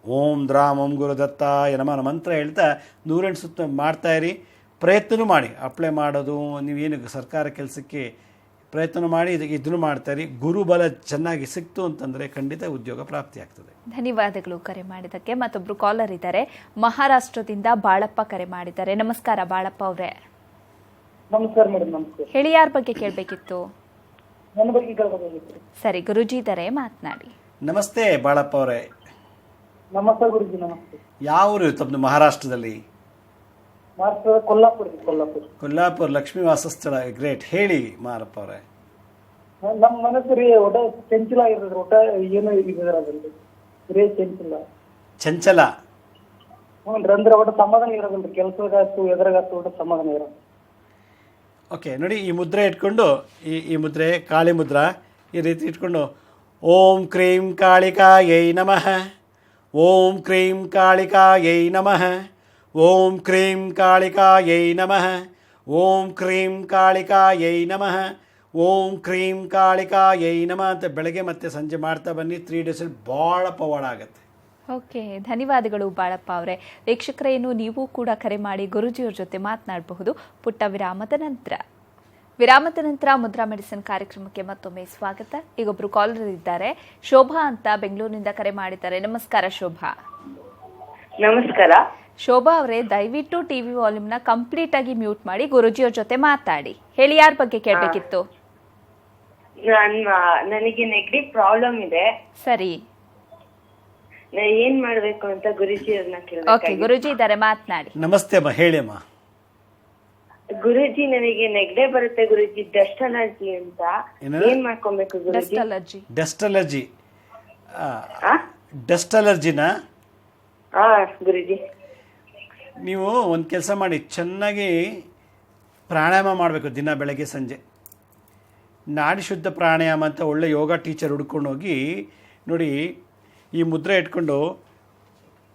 Speaker 2: ಓಂ ದ್ರಾಂ ಓಂ ಗುರು ದತ್ತಾಯ ನಮಃ ಮಂತ್ರ ಹೇಳ್ತಾ 108 ಸುತ್ತು ಮಾಡ್ತಾಯಿರಿ. ಪ್ರಯತ್ನ ಮಾಡಿ, ಅಪ್ಲೈ ಮಾಡೋದು, ನೀವೇನು ಸರ್ಕಾರ ಕೆಲಸಕ್ಕೆ ಪ್ರಯತ್ನ ಮಾಡಿ ಇದನ್ನು ಮಾಡ್ತಾರೆ. ಗುರುಬಲ ಚೆನ್ನಾಗಿ ಸಿಕ್ತು ಅಂತಂದರೆ ಖಂಡಿತ ಉದ್ಯೋಗ ಪ್ರಾಪ್ತಿ ಆಗ್ತದೆ.
Speaker 1: ಧನ್ಯವಾದಗಳು ಕರೆ ಮಾಡಿದ್ದಕ್ಕೆ. ಮತ್ತೊಬ್ರು ಕಾಲರ್ ಇದ್ದಾರೆ, ಮಹಾರಾಷ್ಟ್ರದಿಂದ ಬಾಳಪ್ಪ ಕರೆ ಮಾಡಿದ್ದಾರೆ. ನಮಸ್ಕಾರ ಬಾಳಪ್ಪ ಅವರೇ.
Speaker 6: ನಮಸ್ಕಾರ ಮೇಡಮ್. ನಮಸ್ಕಾರ.
Speaker 1: ಹೇಳಿ, ಯಾರ ಬಗ್ಗೆ ಕೇಳಬೇಕಿತ್ತು?
Speaker 6: ನನ್ನ ಬಗ್ಗೆ ಕೇಳಬೇಕಾಗಿತ್ತು.
Speaker 1: ಸರಿ, ಗುರುಜಿ ಇದ್ದಾರೆ, ಮಾತನಾಡಿ.
Speaker 2: ನಮಸ್ತೆ ಬಾಳಪ್ಪ ಅವರೇ.
Speaker 6: ನಮಸ್ತೆ ಗುರುಜಿ. ನಮಸ್ತೆ.
Speaker 2: ಯಾವ ಊರು ತಮ್ಮದು ಮಹಾರಾಷ್ಟ್ರದಲ್ಲಿ? ಕೊಲ್ಲಾಪುರ ಲಕ್ಷ್ಮೀ ವಾಸಸ್ಥಳ. ಗ್ರೇಟ್. ಹೇಳಿ ಮಾರಪ್ಪ ಅವರೇ.
Speaker 6: ನಮ್ಮ ಮನಸ್ಸು ಒಟ ಚಂಚಲ ಆಗಿರೋದ್ರಿ, ಒಟ ಏನು ಇದ್ರಲ್ಲಿ
Speaker 2: ಚಂಚಲ.
Speaker 6: ಹ್ಞೂ ಅಂದ್ರೆ ಒಟ್ಟು ಸಮಾಧಾನ ಇರೋದಿಲ್ರಿ, ಕೆಲಸದಾಯ್ತು ಎದುರಾಗಾಯ್ತು ಒಟ್ಟು ಸಮಾಧಾನ ಇರೋದು.
Speaker 2: ಓಕೆ, ನೋಡಿ ಈ ಮುದ್ರೆ ಇಟ್ಕೊಂಡು, ಈ ಮುದ್ರೆ ಕಾಳಿ ಮುದ್ರಾ ಈ ರೀತಿ ಇಟ್ಕೊಂಡು, ಓಂ ಕ್ರೀಂ ಕಾಳಿಕಾಯೈ ನಮಃ, ಓಂ ಕ್ರೀಂ ಕಾಳಿಕಾಯೈ ನಮಃ, ಓಂ ಕ್ರೀಂ ಕಾಳಿಕಾಯೈ ನಮಃ, ಓಂ ಕ್ರೀಂ ಕಾಳಿಕಾಯೈ ನಮಃ, ಓಂ ಕ್ರೀಂ ಕಾಳಿಕಾಯೈ ನಮಃ ಅಂತ ಬೆಳಗ್ಗೆ ಮತ್ತು ಸಂಜೆ ಮಾಡ್ತಾ ಬನ್ನಿ. 3 ಡೇಸಲ್ಲಿ ಭಾಳ ಪವಾಡ ಆಗುತ್ತೆ.
Speaker 1: ಓಕೆ, ಧನ್ಯವಾದಗಳು ಬಾಳಪ್ಪ ಅವರೇ. ವೀಕ್ಷಕರೇನು ನೀವು ಕೂಡ ಕರೆ ಮಾಡಿ ಗುರೂಜಿಯವ್ರ ಜೊತೆ ಮಾತನಾಡಬಹುದು. ಪುಟ್ಟ ವಿರಾಮದ ನಂತರ ಮುದ್ರಾ ಮೆಡಿಸಿನ್ ಕಾರ್ಯಕ್ರಮಕ್ಕೆ ಮತ್ತೊಮ್ಮೆ ಸ್ವಾಗತ. ಈಗೊಬ್ರು ಕಾಲರ್ ಇದ್ದಾರೆ, ಶೋಭಾ ಅಂತ ಬೆಂಗಳೂರಿನಿಂದ ಕರೆ ಮಾಡಿದ್ದಾರೆ. ನಮಸ್ಕಾರ ಶೋಭಾ.
Speaker 7: ನಮಸ್ಕಾರ.
Speaker 1: ಶೋಭಾ ಅವರೇ, ದಯವಿಟ್ಟು ಟಿವಿ ವಾಲ್ಯೂಮ್ನ ಕಂಪ್ಲೀಟ್ ಆಗಿ ಮ್ಯೂಟ್ ಮಾಡಿ ಗುರೂಜಿಯವ್ರ ಜೊತೆ ಮಾತಾಡಿ. ಹೇಳಿ, ಯಾರ ಬಗ್ಗೆ ಕೇಳಬೇಕಿತ್ತು?
Speaker 7: ನನಗೆ ನೆಗಡಿ ಪ್ರಾಬ್ಲಮ್ ಇದೆ.
Speaker 1: ಸರಿ,
Speaker 7: ಏನ್ ಮಾಡ್ಬೇಕು ಅಂತ ಗುರೂಜಿ ಅವ್ರನ್ನ
Speaker 1: ಓಕೆ,
Speaker 7: ಕೇಳಬೇಕು.
Speaker 1: ಗುರೂಜಿ ಇದ್ದಾರೆ, ಮಾತನಾಡಿ.
Speaker 2: ನಮಸ್ತೆ ಅಮ್ಮ, ಹೇಳಿ ಅಮ್ಮ.
Speaker 7: ಗುರೂಜಿ, ನನಗೆ ನೆಗಡೆ ಬರುತ್ತೆ ಗುರೂಜಿ, ಡಸ್ಟ್ ಅಲರ್ಜಿ ಅಂತ. ಏನ್ ಮಾಡ್ಕೊಬೇಕು Guruji?
Speaker 1: Dust allergy.
Speaker 2: Dust allergy, dust ಅಲರ್ಜಿನ
Speaker 7: ಹಾ ಗುರೂಜಿ.
Speaker 2: ನೀವು ಒಂದು ಕೆಲಸ ಮಾಡಿ, ಚೆನ್ನಾಗಿ ಪ್ರಾಣಾಯಾಮ ಮಾಡಬೇಕು ದಿನ ಬೆಳಗ್ಗೆ ಸಂಜೆ. ನಾಡಿ ಶುದ್ಧ ಪ್ರಾಣಾಯಾಮ ಅಂತ ಒಳ್ಳೆ ಯೋಗ ಟೀಚರ್ ಹುಡ್ಕೊಂಡು ಹೋಗಿ ನೋಡಿ, ಈ ಮುದ್ರೆ ಇಟ್ಕೊಂಡು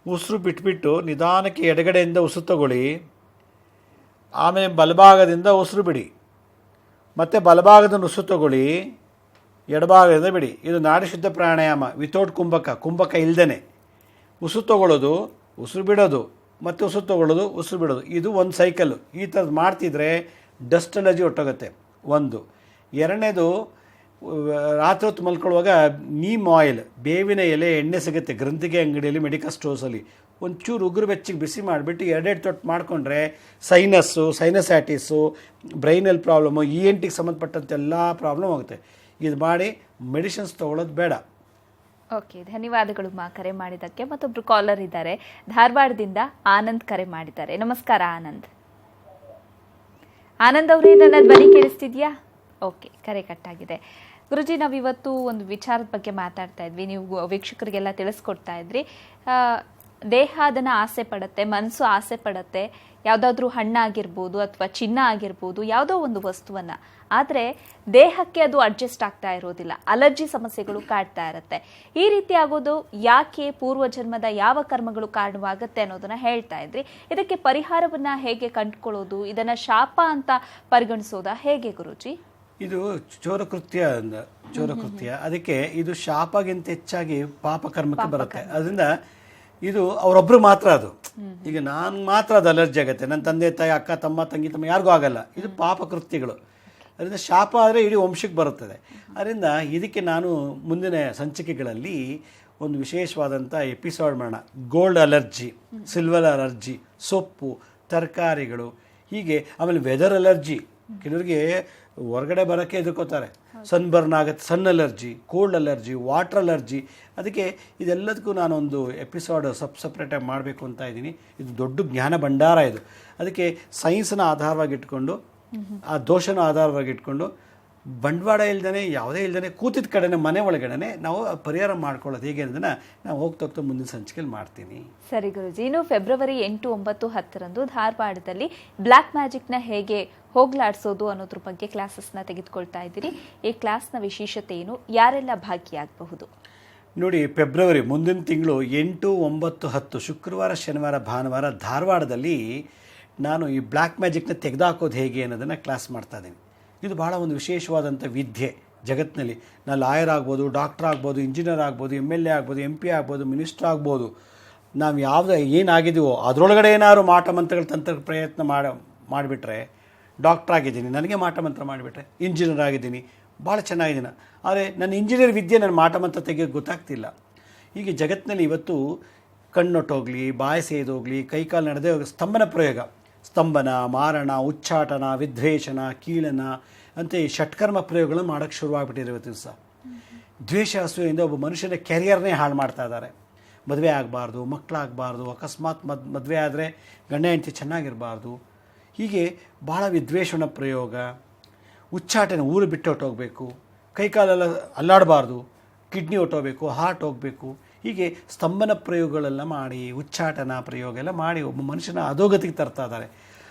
Speaker 2: ಉಸಿರು ಬಿಟ್ಬಿಟ್ಟು ನಿಧಾನಕ್ಕೆ ಎಡಗಡೆಯಿಂದ ಉಸಿರು ತಗೊಳ್ಳಿ, ಆಮೇಲೆ ಬಲಭಾಗದಿಂದ ಉಸಿರು ಬಿಡಿ, ಮತ್ತು ಬಲಭಾಗದಿಂದ ಉಸಿರು ತಗೊಳ್ಳಿ, ಎಡಭಾಗದಿಂದ ಬಿಡಿ. ಇದು ನಾಡಿ ಶುದ್ಧ ಪ್ರಾಣಾಯಾಮ ವಿತೌಟ್ ಕುಂಭಕ ಇಲ್ದೇ ಉಸಿರು ತಗೊಳ್ಳೋದು, ಉಸಿರು ಬಿಡೋದು, ಮತ್ತು ಉಸಿರು ತಗೊಳ್ಳೋದು, ಉಸಿರು ಬಿಡೋದು. ಇದು ಒಂದು ಸೈಕಲ್ಲು. ಈ ಥರದ್ದು ಮಾಡ್ತಿದ್ರೆ ಡಸ್ಟ್ ಅಲರ್ಜಿ ಹೊಟ್ಟೋಗುತ್ತೆ. ಒಂದು. ಎರಡನೇದು, ರಾತ್ರಿ ಹೊತ್ತು ಮಲ್ಕೊಳ್ಳುವಾಗ ನೀಮ್ ಆಯಿಲ್, ಬೇವಿನ ಎಲೆ ಎಣ್ಣೆ ಸಿಗುತ್ತೆ ಗ್ರಂಥಿಗೆ ಅಂಗಡಿಯಲ್ಲಿ, ಮೆಡಿಕಲ್ ಸ್ಟೋರ್ಸಲ್ಲಿ. ಒಂಚೂರು ಉಗುರು ಬೆಚ್ಚಗೆ ಬಿಸಿ ಮಾಡಿಬಿಟ್ಟು 2 ತೊಟ್ಟು ಮಾಡಿಕೊಂಡ್ರೆ ಸೈನಸೈಟಿಸು, ಬ್ರೈನಲ್ಲಿ ಪ್ರಾಬ್ಲಮ್ಮು, ENTಗೆ ಸಂಬಂಧಪಟ್ಟಂತೆ ಎಲ್ಲ ಪ್ರಾಬ್ಲಮ್ ಆಗುತ್ತೆ. ಇದು ಮಾಡಿ ಮೆಡಿಸಿನ್ಸ್ ತೊಗೊಳ್ಳೋದು ಬೇಡ.
Speaker 1: ಓಕೆ, ಧನ್ಯವಾದಗಳು ಮಾ ಕರೆ ಮಾಡಿದ್ದಕ್ಕೆ. ಮತ್ತೊಬ್ರು ಕಾಲರ್ ಇದ್ದಾರೆ, ಧಾರವಾಡದಿಂದ ಆನಂದ್ ಕರೆ ಮಾಡಿದ್ದಾರೆ. ನಮಸ್ಕಾರ ಆನಂದ್. ಆನಂದ್ ಅವರೇ, ನನ್ನ ಧ್ವನಿ ಕೇಳಿಸ್ತಿದ್ಯಾ? ಓಕೆ, ಕರೆ ಕಟ್ಟಾಗಿದೆ. ಗುರುಜಿ, ನಾವಿವತ್ತು ಒಂದು ವಿಚಾರದ ಬಗ್ಗೆ ಮಾತಾಡ್ತಾ ಇದ್ವಿ. ನೀವು ವೀಕ್ಷಕರಿಗೆಲ್ಲ ತಿಳಿಸ್ಕೊಡ್ತಾ ಇದ್ರಿ. ದೇಹ ಅದನ್ನು ಆಸೆ ಪಡುತ್ತೆ, ಮನಸ್ಸು ಆಸೆ ಪಡುತ್ತೆ, ಯಾವುದಾದ್ರೂ ಹಣ್ಣಾಗಿರ್ಬೋದು ಅಥವಾ ಚಿನ್ನ ಆಗಿರ್ಬೋದು, ಯಾವುದೋ ಒಂದು ವಸ್ತುವನ್ನು. ಆದರೆ ದೇಹಕ್ಕೆ ಅದು ಅಡ್ಜಸ್ಟ್ ಆಗ್ತಾ ಇರೋದಿಲ್ಲ, ಅಲರ್ಜಿ ಸಮಸ್ಯೆಗಳು ಕಾಡ್ತಾ ಇರುತ್ತೆ. ಈ ರೀತಿ ಆಗೋದು ಯಾಕೆ, ಪೂರ್ವಜನ್ಮದ ಯಾವ ಕರ್ಮಗಳು ಕಾರಣವಾಗುತ್ತೆ ಅನ್ನೋದನ್ನ ಹೇಳ್ತಾ ಇದ್ರಿ. ಇದಕ್ಕೆ ಪರಿಹಾರವನ್ನ ಹೇಗೆ ಕಂಡುಕೊಳ್ಳೋದು? ಇದನ್ನ ಶಾಪ ಅಂತ ಪರಿಗಣಿಸೋದಾ, ಹೇಗೆ ಗುರೂಜಿ?
Speaker 2: ಇದು ಚೋರಕೃತ್ಯ. ಅದಕ್ಕೆ ಇದು ಶಾಪಗಿಂತ ಹೆಚ್ಚಾಗಿ ಪಾಪಕರ್ಮಕ್ಕೆ ಬರುತ್ತೆ. ಅದರಿಂದ ಇದು ಅವರೊಬ್ಬರು ಮಾತ್ರ ಅದು. ಈಗ ನಾನು ಮಾತ್ರ ಅದು ಅಲರ್ಜಿ ಆಗುತ್ತೆ, ನನ್ನ ತಂದೆ ತಾಯಿ, ಅಕ್ಕ ತಮ್ಮ, ತಂಗಿ ತಮ್ಮ ಯಾರಿಗೂ ಆಗಲ್ಲ. ಇದು ಪಾಪಕೃತ್ಯಗಳು. ಅದರಿಂದ ಶಾಪ ಆದರೆ ಇಡೀ ವಂಶಕ್ಕೆ ಬರುತ್ತದೆ. ಅದರಿಂದ ಇದಕ್ಕೆ ನಾನು ಮುಂದಿನ ಸಂಚಿಕೆಗಳಲ್ಲಿ ಒಂದು ವಿಶೇಷವಾದಂಥ ಎಪಿಸೋಡ್ ಮಾಡೋಣ. ಗೋಲ್ಡ್ ಅಲರ್ಜಿ, ಸಿಲ್ವರ್ ಅಲರ್ಜಿ, ಸೊಪ್ಪು, ತರಕಾರಿಗಳು, ಹೀಗೆ. ಆಮೇಲೆ ವೆದರ್ ಅಲರ್ಜಿ, ಕೆಲವರಿಗೆ ಹೊರಗಡೆ ಬರೋಕ್ಕೆ ಎದುರ್ಕೋತಾರೆ. ಸನ್ಬರ್ನ್ ಆಗುತ್ತೆ, sun allergy, cold allergy, water allergy. ಅದಕ್ಕೆ ಇದೆಲ್ಲದಕ್ಕೂ ನಾನೊಂದು ಎಪಿಸೋಡ್ ಸಪ್ರೇಟಾಗಿ ಮಾಡಬೇಕು ಅಂತ ಇದ್ದೀನಿ. ಇದು ದೊಡ್ಡ ಜ್ಞಾನ ಭಂಡಾರ ಇದು. ಅದಕ್ಕೆ ಸೈನ್ಸನ್ನ ಆಧಾರವಾಗಿಟ್ಕೊಂಡು, ಆ ದೋಷನ ಆಧಾರವಾಗಿಟ್ಕೊಂಡು, ಬಂಡವಾಳ ಇಲ್ದೇ, ಯಾವುದೇ ಇಲ್ದೇ ಕೂತಿದ್ದ ಕಡೆನೇ, ಮನೆ ಒಳಗಡೆ ನಾವು ಪರಿಹಾರ ಮಾಡ್ಕೊಳ್ಳೋದು ಹೇಗೆ ಅನ್ನೋದನ್ನ ನಾವು ಹೋಗ್ತಾ ಮುಂದಿನ ಸಂಚಿಕೆಯಲ್ಲಿ ಮಾಡ್ತೀನಿ.
Speaker 1: ಸರಿ ಗುರುಜಿ, ಇನ್ನು ಫೆಬ್ರವರಿ 8, 9, 10ರಂದು ಧಾರವಾಡದಲ್ಲಿ ಬ್ಲ್ಯಾಕ್ ಮ್ಯಾಜಿಕ್ನ ಹೇಗೆ ಹೋಗ್ಲಾಡಿಸೋದು ಅನ್ನೋದ್ರ ಬಗ್ಗೆ ಕ್ಲಾಸಸ್ನ ತೆಗೆದುಕೊಳ್ತಾ ಇದ್ದೀರಿ. ಈ ಕ್ಲಾಸ್ನ ವಿಶೇಷತೆ ಏನು, ಯಾರೆಲ್ಲ ಭಾಗಿಯಾಗಬಹುದು?
Speaker 2: ನೋಡಿ, ಫೆಬ್ರವರಿ ಮುಂದಿನ ತಿಂಗಳು 8, 9, 10 ಶುಕ್ರವಾರ, ಶನಿವಾರ, ಭಾನುವಾರ ಧಾರವಾಡದಲ್ಲಿ ನಾನು ಈ ಬ್ಲ್ಯಾಕ್ ಮ್ಯಾಜಿಕ್ನ ತೆಗೆದುಹಾಕೋದು ಹೇಗೆ ಅನ್ನೋದನ್ನು ಕ್ಲಾಸ್ ಮಾಡ್ತಾ ಇದ್ದೀನಿ. ಇದು ಭಾಳ ಒಂದು ವಿಶೇಷವಾದಂಥ ವಿದ್ಯೆ ಜಗತ್ತಿನಲ್ಲಿ. ನಾನು ಲಾಯರ್ ಆಗ್ಬೋದು, ಡಾಕ್ಟರ್ ಆಗ್ಬೋದು, ಇಂಜಿನಿಯರ್ ಆಗ್ಬೋದು, MLA ಆಗ್ಬೋದು, MP ಆಗ್ಬೋದು, ಮಿನಿಸ್ಟರ್ ಆಗ್ಬೋದು. ನಾವು ಏನಾಗಿದ್ದೀವೋ ಅದರೊಳಗಡೆ ಏನಾದ್ರು ಮಾಟ ಮಂತ್ರಗಳ ತಂತ್ರ ಪ್ರಯತ್ನ ಮಾಡಿಬಿಟ್ರೆ, ಡಾಕ್ಟರ್ ಆಗಿದ್ದೀನಿ, ನನಗೆ ಮಾಟ ಮಂತ್ರ ಮಾಡಿಬಿಟ್ರೆ, ಇಂಜಿನಿಯರ್ ಆಗಿದ್ದೀನಿ, ಭಾಳ ಚೆನ್ನಾಗಿದ್ದೀನಿ. ಆದರೆ ನನ್ನ ಇಂಜಿನಿಯರ್ ವಿದ್ಯೆ ನನ್ನ ಮಾಟ ಮಂತ್ರ ತೆಗೆಯೋದು ಗೊತ್ತಾಗ್ತಿಲ್ಲ. ಹೀಗೆ ಜಗತ್ತಿನಲ್ಲಿ ಇವತ್ತು ಕಣ್ಣೊಟ್ಟೋಗಲಿ, ಬಾಯಿ ಸೇದೋಗಲಿ, ಕೈಕಾಲು ನಡೆದೇ ಹೋಗಿ ಸ್ತಂಭನ ಪ್ರಯೋಗ, ಸ್ತಂಭನ, ಮಾರಣ, ಉಚ್ಚಾಟನ, ವಿದ್ವೇಷಣ, ಕೀಳನ ಅಂತ ಈ ಷಟ್ಕರ್ಮ ಪ್ರಯೋಗಗಳನ್ನು ಮಾಡೋಕ್ಕೆ ಶುರುವಾಗ್ಬಿಟ್ಟಿದೆ ಇವತ್ತಿನ ದಿವಸ. ದ್ವೇಷ ಅಸೂಯೆಯಿಂದ ಒಬ್ಬ ಮನುಷ್ಯನ ಕೆರಿಯರ್ನೇ ಹಾಳು ಮಾಡ್ತಾ ಇದ್ದಾರೆ. ಮದುವೆ ಆಗಬಾರ್ದು, ಮಕ್ಕಳಾಗಬಾರ್ದು, ಅಕಸ್ಮಾತ್ ಮದುವೆ ಆದರೆ ಗಂಡ ಹೆಂಡತಿ ಚೆನ್ನಾಗಿರಬಾರ್ದು. ಹೀಗೆ ಭಾಳ ವಿದ್ವೇಷಣ ಪ್ರಯೋಗ, ಉಚ್ಚಾಟನ, ಊರು ಬಿಟ್ಟು ಹೊಟ್ಟೋಗ್ಬೇಕು, ಕೈಕಾಲೆಲ್ಲ ಅಲ್ಲಾಡಬಾರ್ದು, ಕಿಡ್ನಿ ಹೊಟ್ಟೋಗ್ಬೇಕು, ಹಾರ್ಟ್ ಹೋಗಬೇಕು. ಹೀಗೆ ಸ್ತಂಭನ ಪ್ರಯೋಗಗಳೆಲ್ಲ ಮಾಡಿ, ಉಚ್ಚಾಟನ ಪ್ರಯೋಗ ಎಲ್ಲ ಮಾಡಿ ಒಬ್ಬ ಮನುಷ್ಯನ ಅಧೋಗತಿಗೆ ತರ್ತಾ ಇದ್ದಾರೆ.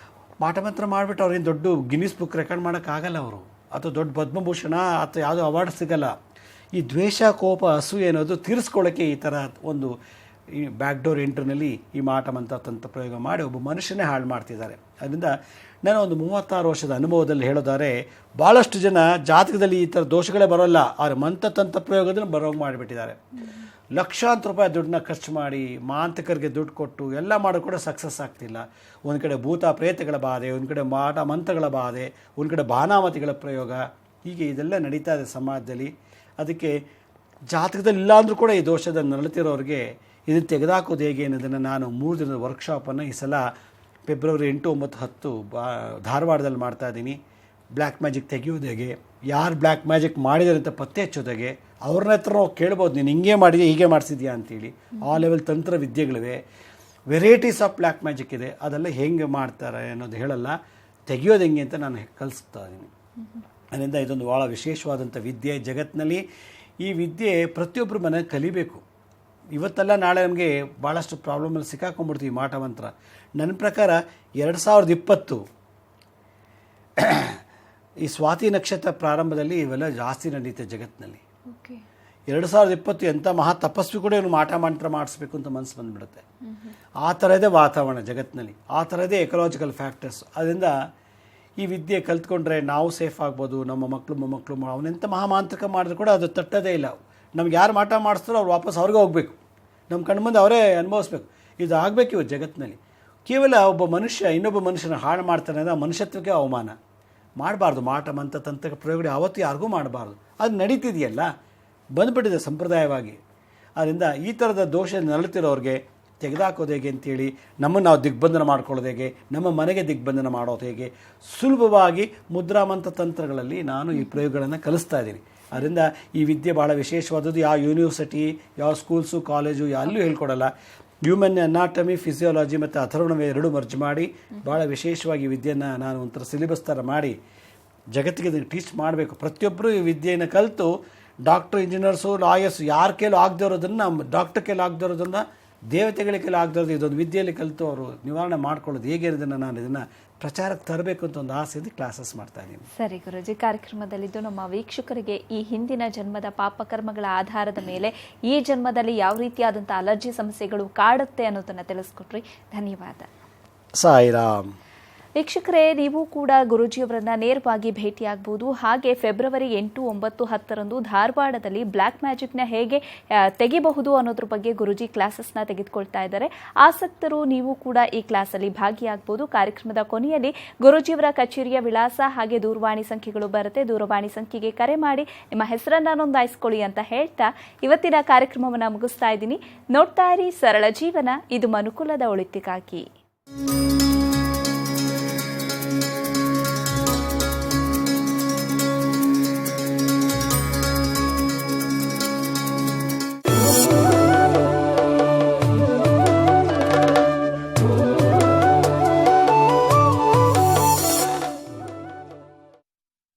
Speaker 2: ಮಾಟಮಂತ್ರ ಮಾಡಿಬಿಟ್ಟು ಅವ್ರೇನು ದೊಡ್ಡ ಗಿನ್ನಿಸ್ ಬುಕ್ ರೆಕಾರ್ಡ್ ಮಾಡೋಕ್ಕಾಗಲ್ಲ ಅವರು, ಅಥವಾ ದೊಡ್ಡ ಪದ್ಮಭೂಷಣ ಅಥವಾ ಯಾವುದೋ ಅವಾರ್ಡ್ ಸಿಗಲ್ಲ. ಈ ದ್ವೇಷ, ಕೋಪ, ಅಸೂಯೆ ಅನ್ನೋದು ತೀರಿಸ್ಕೊಳ್ಳೋಕ್ಕೆ ಈ ಥರ ಒಂದು ಈ ಬ್ಯಾಕ್ಡೋರ್ ಎಂಟ್ರಿನಲ್ಲಿ ಈ ಮಾಟ ಮಂತ್ರ ತಂತ್ರ ಪ್ರಯೋಗ ಮಾಡಿ ಒಬ್ಬ ಮನುಷ್ಯನೇ ಹಾಳು ಮಾಡ್ತಿದ್ದಾರೆ. ಅದರಿಂದ ನಾನು ಒಂದು 36 ವರ್ಷದ ಅನುಭವದಲ್ಲಿ ಹೇಳೋದಾದ್ರೆ ಭಾಳಷ್ಟು ಜನ ಜಾತಕದಲ್ಲಿ ಈ ಥರ ದೋಷಗಳೇ ಬರೋಲ್ಲ, ಆದರೆ ಮಂತ್ರ ತಂತ್ರ ಪ್ರಯೋಗದಲ್ಲಿ ಬರೋಂಗೆ ಮಾಡಿಬಿಟ್ಟಿದ್ದಾರೆ. ಲಕ್ಷಾಂತರ ರೂಪಾಯಿ ದುಡ್ಡನ್ನ ಖರ್ಚು ಮಾಡಿ ಮಾಂತ್ರಿಕರಿಗೆ ದುಡ್ಡು ಕೊಟ್ಟು ಎಲ್ಲ ಮಾಡೋದು ಕೂಡ ಸಕ್ಸಸ್ ಆಗ್ತಿಲ್ಲ. ಒಂದು ಕಡೆ ಭೂತ ಪ್ರೇತಗಳ ಬಾಧೆ, ಒಂದು ಕಡೆ ಮಾಟ ಮಂತ್ರಗಳ ಬಾಧೆ, ಒಂದು ಕಡೆ ಬಾನಾಮತಿಗಳ ಪ್ರಯೋಗ, ಹೀಗೆ ಇದೆಲ್ಲ ನಡೀತಾ ಇದೆ ಸಮಾಜದಲ್ಲಿ. ಅದಕ್ಕೆ ಜಾತಕದಲ್ಲಿ ಇಲ್ಲಾಂದ್ರೂ ಕೂಡ ಈ ದೋಷದ ನರಳುತ್ತಿರೋರಿಗೆ ಇದನ್ನು ತೆಗೆದುಹಾಕೋದು ಹೇಗೆ ಅನ್ನೋದನ್ನು ನಾನು 3 ದಿನದ ವರ್ಕ್ಶಾಪನ್ನು ಈ ಸಲ ಫೆಬ್ರವರಿ 8, 9, 10 ಧಾರವಾಡದಲ್ಲಿ ಮಾಡ್ತಾಯಿದ್ದೀನಿ. ಬ್ಲ್ಯಾಕ್ ಮ್ಯಾಜಿಕ್ ತೆಗೆಯೋದು ಹೇಗೆ, ಯಾರು ಬ್ಲ್ಯಾಕ್ ಮ್ಯಾಜಿಕ್ ಮಾಡಿದ್ದಾರೆ ಅಂತ ಪತ್ತೆ ಹಚ್ಚೋದು ಹೇಗೆ, ಅವ್ರನ್ನ ಹತ್ರ ನಾವು ಕೇಳ್ಬೋದು, ನೀನು ಹಿಂಗೆ ಮಾಡಿದೆ ಹೀಗೆ ಮಾಡಿಸಿದ್ಯಾ ಅಂತೇಳಿ. ಆ ಲೆವೆಲ್ ತಂತ್ರ ವಿದ್ಯೆಗಳಿವೆ, ವೆರೈಟೀಸ್ ಆಫ್ ಬ್ಲ್ಯಾಕ್ ಮ್ಯಾಜಿಕ್ ಇದೆ. ಅದೆಲ್ಲ ಹೆಂಗೆ ಮಾಡ್ತಾರೆ ಅನ್ನೋದು ಹೇಳಲ್ಲ, ತೆಗೆಯೋದು ಹೆಂಗೆ ಅಂತ ನಾನು ಕಲಿಸ್ತಾ ಇದ್ದೀನಿ. ಅದರಿಂದ ಇದೊಂದು ಭಾಳ ವಿಶೇಷವಾದಂಥ ವಿದ್ಯೆ ಜಗತ್ತಿನಲ್ಲಿ. ಈ ವಿದ್ಯೆ ಪ್ರತಿಯೊಬ್ಬರು ಮನೆಗೆ ಕಲಿಬೇಕು. ಇವತ್ತೆಲ್ಲ ನಾಳೆ ನಮಗೆ ಭಾಳಷ್ಟು ಪ್ರಾಬ್ಲಮಲ್ಲಿ ಸಿಕ್ಕಾಕೊಂಡ್ಬಿಡ್ತೀವಿ ಮಾಟ ಮಂತ್ರ. ನನ್ನ ಪ್ರಕಾರ 2020 ಈ ಸ್ವಾತಿ ನಕ್ಷತ್ರ ಪ್ರಾರಂಭದಲ್ಲಿ ಇವೆಲ್ಲ ಜಾಸ್ತಿ ನಡೀತೆ ಜಗತ್ತಿನಲ್ಲಿ. 2020 ಎಂಥ ಮಹಾ ತಪಸ್ವಿ ಕೂಡ ಇವನು ಮಾಟ ಮಂತ್ರ ಮಾಡಿಸ್ಬೇಕು ಅಂತ ಮನಸ್ಸು ಬಂದುಬಿಡುತ್ತೆ. ಆ ಥರದೇ ವಾತಾವರಣ ಜಗತ್ತಿನಲ್ಲಿ, ಆ ಥರದೇ ಎಕಲಾಜಿಕಲ್ ಫ್ಯಾಕ್ಟರ್ಸ್. ಅದರಿಂದ ಈ ವಿದ್ಯೆ ಕಲ್ತ್ಕೊಂಡ್ರೆ ನಾವು ಸೇಫ್ ಆಗ್ಬೋದು, ನಮ್ಮ ಮಕ್ಕಳು ಮೊಮ್ಮಕ್ಕಳು. ಅವನೆಂಥ ಮಹಾಮಾಂತ್ರಿಕ ಮಾಡಿದ್ರು ಕೂಡ ಅದು ತಟ್ಟೋದೇ ಇಲ್ಲ. ನಮ್ಗೆ ಯಾರು ಮಾಟ ಮಾಡಿಸ್ತಾರೋ ಅವ್ರು ವಾಪಸ್ ಅವ್ರಿಗೆ ಹೋಗಬೇಕು, ನಮ್ಮ ಕಣ್ಮುಂದೆ ಅವರೇ ಅನುಭವಿಸ್ಬೇಕು. ಇದು ಆಗಬೇಕು ಇವತ್ತು ಜಗತ್ತಿನಲ್ಲಿ. ಕೇವಲ ಒಬ್ಬ ಮನುಷ್ಯ ಇನ್ನೊಬ್ಬ ಮನುಷ್ಯನ ಹಾಳು ಮಾಡ್ತಾನೆ ಅಂದರೆ ಆ ಮನುಷ್ಯತ್ವಕ್ಕೆ ಅವಮಾನ. ಮಾಡಬಾರ್ದು ಮಾಟ ಮಂತ್ರ ತಂತ್ರ ಪ್ರಯೋಗ ಯಾವತ್ತೂ ಯಾರಿಗೂ ಮಾಡಬಾರ್ದು. ಅದು ನಡೀತಿದೆಯಲ್ಲ, ಬಂದುಬಿಟ್ಟಿದೆ ಸಂಪ್ರದಾಯವಾಗಿ. ಆದ್ದರಿಂದ ಈ ಥರದ ದೋಷ ನರಳುತ್ತಿರೋರಿಗೆ ತೆಗೆದುಹಾಕೋದು ಹೇಗೆ ಅಂತೇಳಿ, ನಮ್ಮನ್ನು ನಾವು ದಿಗ್ಬಂಧನ ಮಾಡ್ಕೊಳ್ಳೋದು ಹೇಗೆ, ನಮ್ಮ ಮನೆಗೆ ದಿಗ್ಬಂಧನ ಮಾಡೋದು ಹೇಗೆ, ಸುಲಭವಾಗಿ ಮುದ್ರಾ ಮಂತ್ರ ತಂತ್ರಗಳಲ್ಲಿ ನಾನು ಈ ಪ್ರಯೋಗಗಳನ್ನು ಕಲಿಸ್ತಾ ಇದ್ದೀನಿ. ಅದರಿಂದ ಈ ವಿದ್ಯೆ ಭಾಳ ವಿಶೇಷವಾದದ್ದು. ಯಾವ ಯೂನಿವರ್ಸಿಟಿ, ಯಾವ ಸ್ಕೂಲ್ಸು, ಕಾಲೇಜು ಎಲ್ಲೂ ಹೇಳ್ಕೊಡಲ್ಲ. ಹ್ಯೂಮನ್ ಅನಾಟಮಿ, ಫಿಸಿಯಾಲಜಿ ಮತ್ತು ಅಥರ್ವಣ ಎರಡೂ ಮರ್ಜ್ ಮಾಡಿ ಭಾಳ ವಿಶೇಷವಾಗಿ ಈ ವಿದ್ಯೆಯನ್ನು ನಾನು ಒಂಥರ ಸಿಲೆಬಸ್ ಥರ ಮಾಡಿ ಜಗತ್ತಿಗೆ ಇದನ್ನು ಟೀಚ್ ಮಾಡಬೇಕು. ಪ್ರತಿಯೊಬ್ಬರು ಈ ವಿದ್ಯೆಯನ್ನು ಕಲಿತು ಡಾಕ್ಟ್ರು, ಇಂಜಿನಿಯರ್ಸು, ಲಾಯರ್ಸು ಯಾರ ಕೈಲೂ ಆಗದೆ ಇರೋದನ್ನು, ಡಾಕ್ಟರ್ ಕೈಲಿ ಆಗದೆ ಇರೋದನ್ನು, ದೇವತೆಗಳ ಕೈಲಿ ಆಗದೆ ಇರೋದು ಇದೊಂದು ವಿದ್ಯೆಯಲ್ಲಿ ಕಲಿತು ಅವರು ನಿವಾರಣೆ ಮಾಡ್ಕೊಳ್ಳೋದು ಹೇಗೆ ಇರೋದನ್ನು ನಾನು ಇದನ್ನು ಪ್ರಚಾರಕ್ಕೆ ತರಬೇಕು ಅಂತ ಒಂದು ಆಸೆಯಿಂದ ಕ್ಲಾಸಸ್ ಮಾಡ್ತಾ ಇದ್ದೀನಿ.
Speaker 1: ಸರಿ ಗುರುಜಿ, ಕಾರ್ಯಕ್ರಮದಲ್ಲಿದ್ದು ನಮ್ಮ ವೀಕ್ಷಕರಿಗೆ ಈ ಹಿಂದಿನ ಜನ್ಮದ ಪಾಪಕರ್ಮಗಳ ಆಧಾರದ ಮೇಲೆ ಈ ಜನ್ಮದಲ್ಲಿ ಯಾವ ರೀತಿಯಾದಂಥ ಅಲರ್ಜಿ ಸಮಸ್ಯೆಗಳು ಕಾಡುತ್ತೆ ಅನ್ನೋದನ್ನು ತಿಳಿಸ್ಕೊಟ್ರಿ. ಧನ್ಯವಾದ.
Speaker 2: ಸಾಯಿರಾಮ್.
Speaker 1: ವೀಕ್ಷಕರೇ, ನೀವು ಕೂಡ ಗುರೂಜಿಯವರನ್ನ ನೇರವಾಗಿ ಭೇಟಿಯಾಗಬಹುದು. ಹಾಗೆ ಫೆಬ್ರವರಿ 8, 9, 10ರಂದು ಧಾರವಾಡದಲ್ಲಿ ಬ್ಲ್ಯಾಕ್ ಮ್ಯಾಜಿಕ್ನ ಹೇಗೆ ತೆಗಿಬಹುದು ಅನ್ನೋದ್ರ ಬಗ್ಗೆ ಗುರೂಜಿ ಕ್ಲಾಸಸ್ನ ತೆಗೆದುಕೊಳ್ತಾ ಇದ್ದಾರೆ. ಆಸಕ್ತರು ನೀವು ಕೂಡ ಈ ಕ್ಲಾಸಲ್ಲಿ ಭಾಗಿಯಾಗಬಹುದು. ಕಾರ್ಯಕ್ರಮದ ಕೊನೆಯಲ್ಲಿ ಗುರೂಜಿಯವರ ಕಚೇರಿಯ ವಿಳಾಸ ಹಾಗೆ ದೂರವಾಣಿ ಸಂಖ್ಯೆಗಳು ಬರುತ್ತೆ. ದೂರವಾಣಿ ಸಂಖ್ಯೆಗೆ ಕರೆ ಮಾಡಿ ನಿಮ್ಮ ಹೆಸರನ್ನ ನೋಂದಾಯಿಸಿಕೊಳ್ಳಿ ಅಂತ ಹೇಳ್ತಾ ಇವತ್ತಿನ ಕಾರ್ಯಕ್ರಮವನ್ನು ಮುಗಿಸ್ತಾ ಇದ್ದೀನಿ. ನೋಡ್ತಾ ಇರಿ ಸರಳ ಜೀವನ, ಇದು ಮನುಕುಲದ ಒಳಿತಿಗಾಗಿ.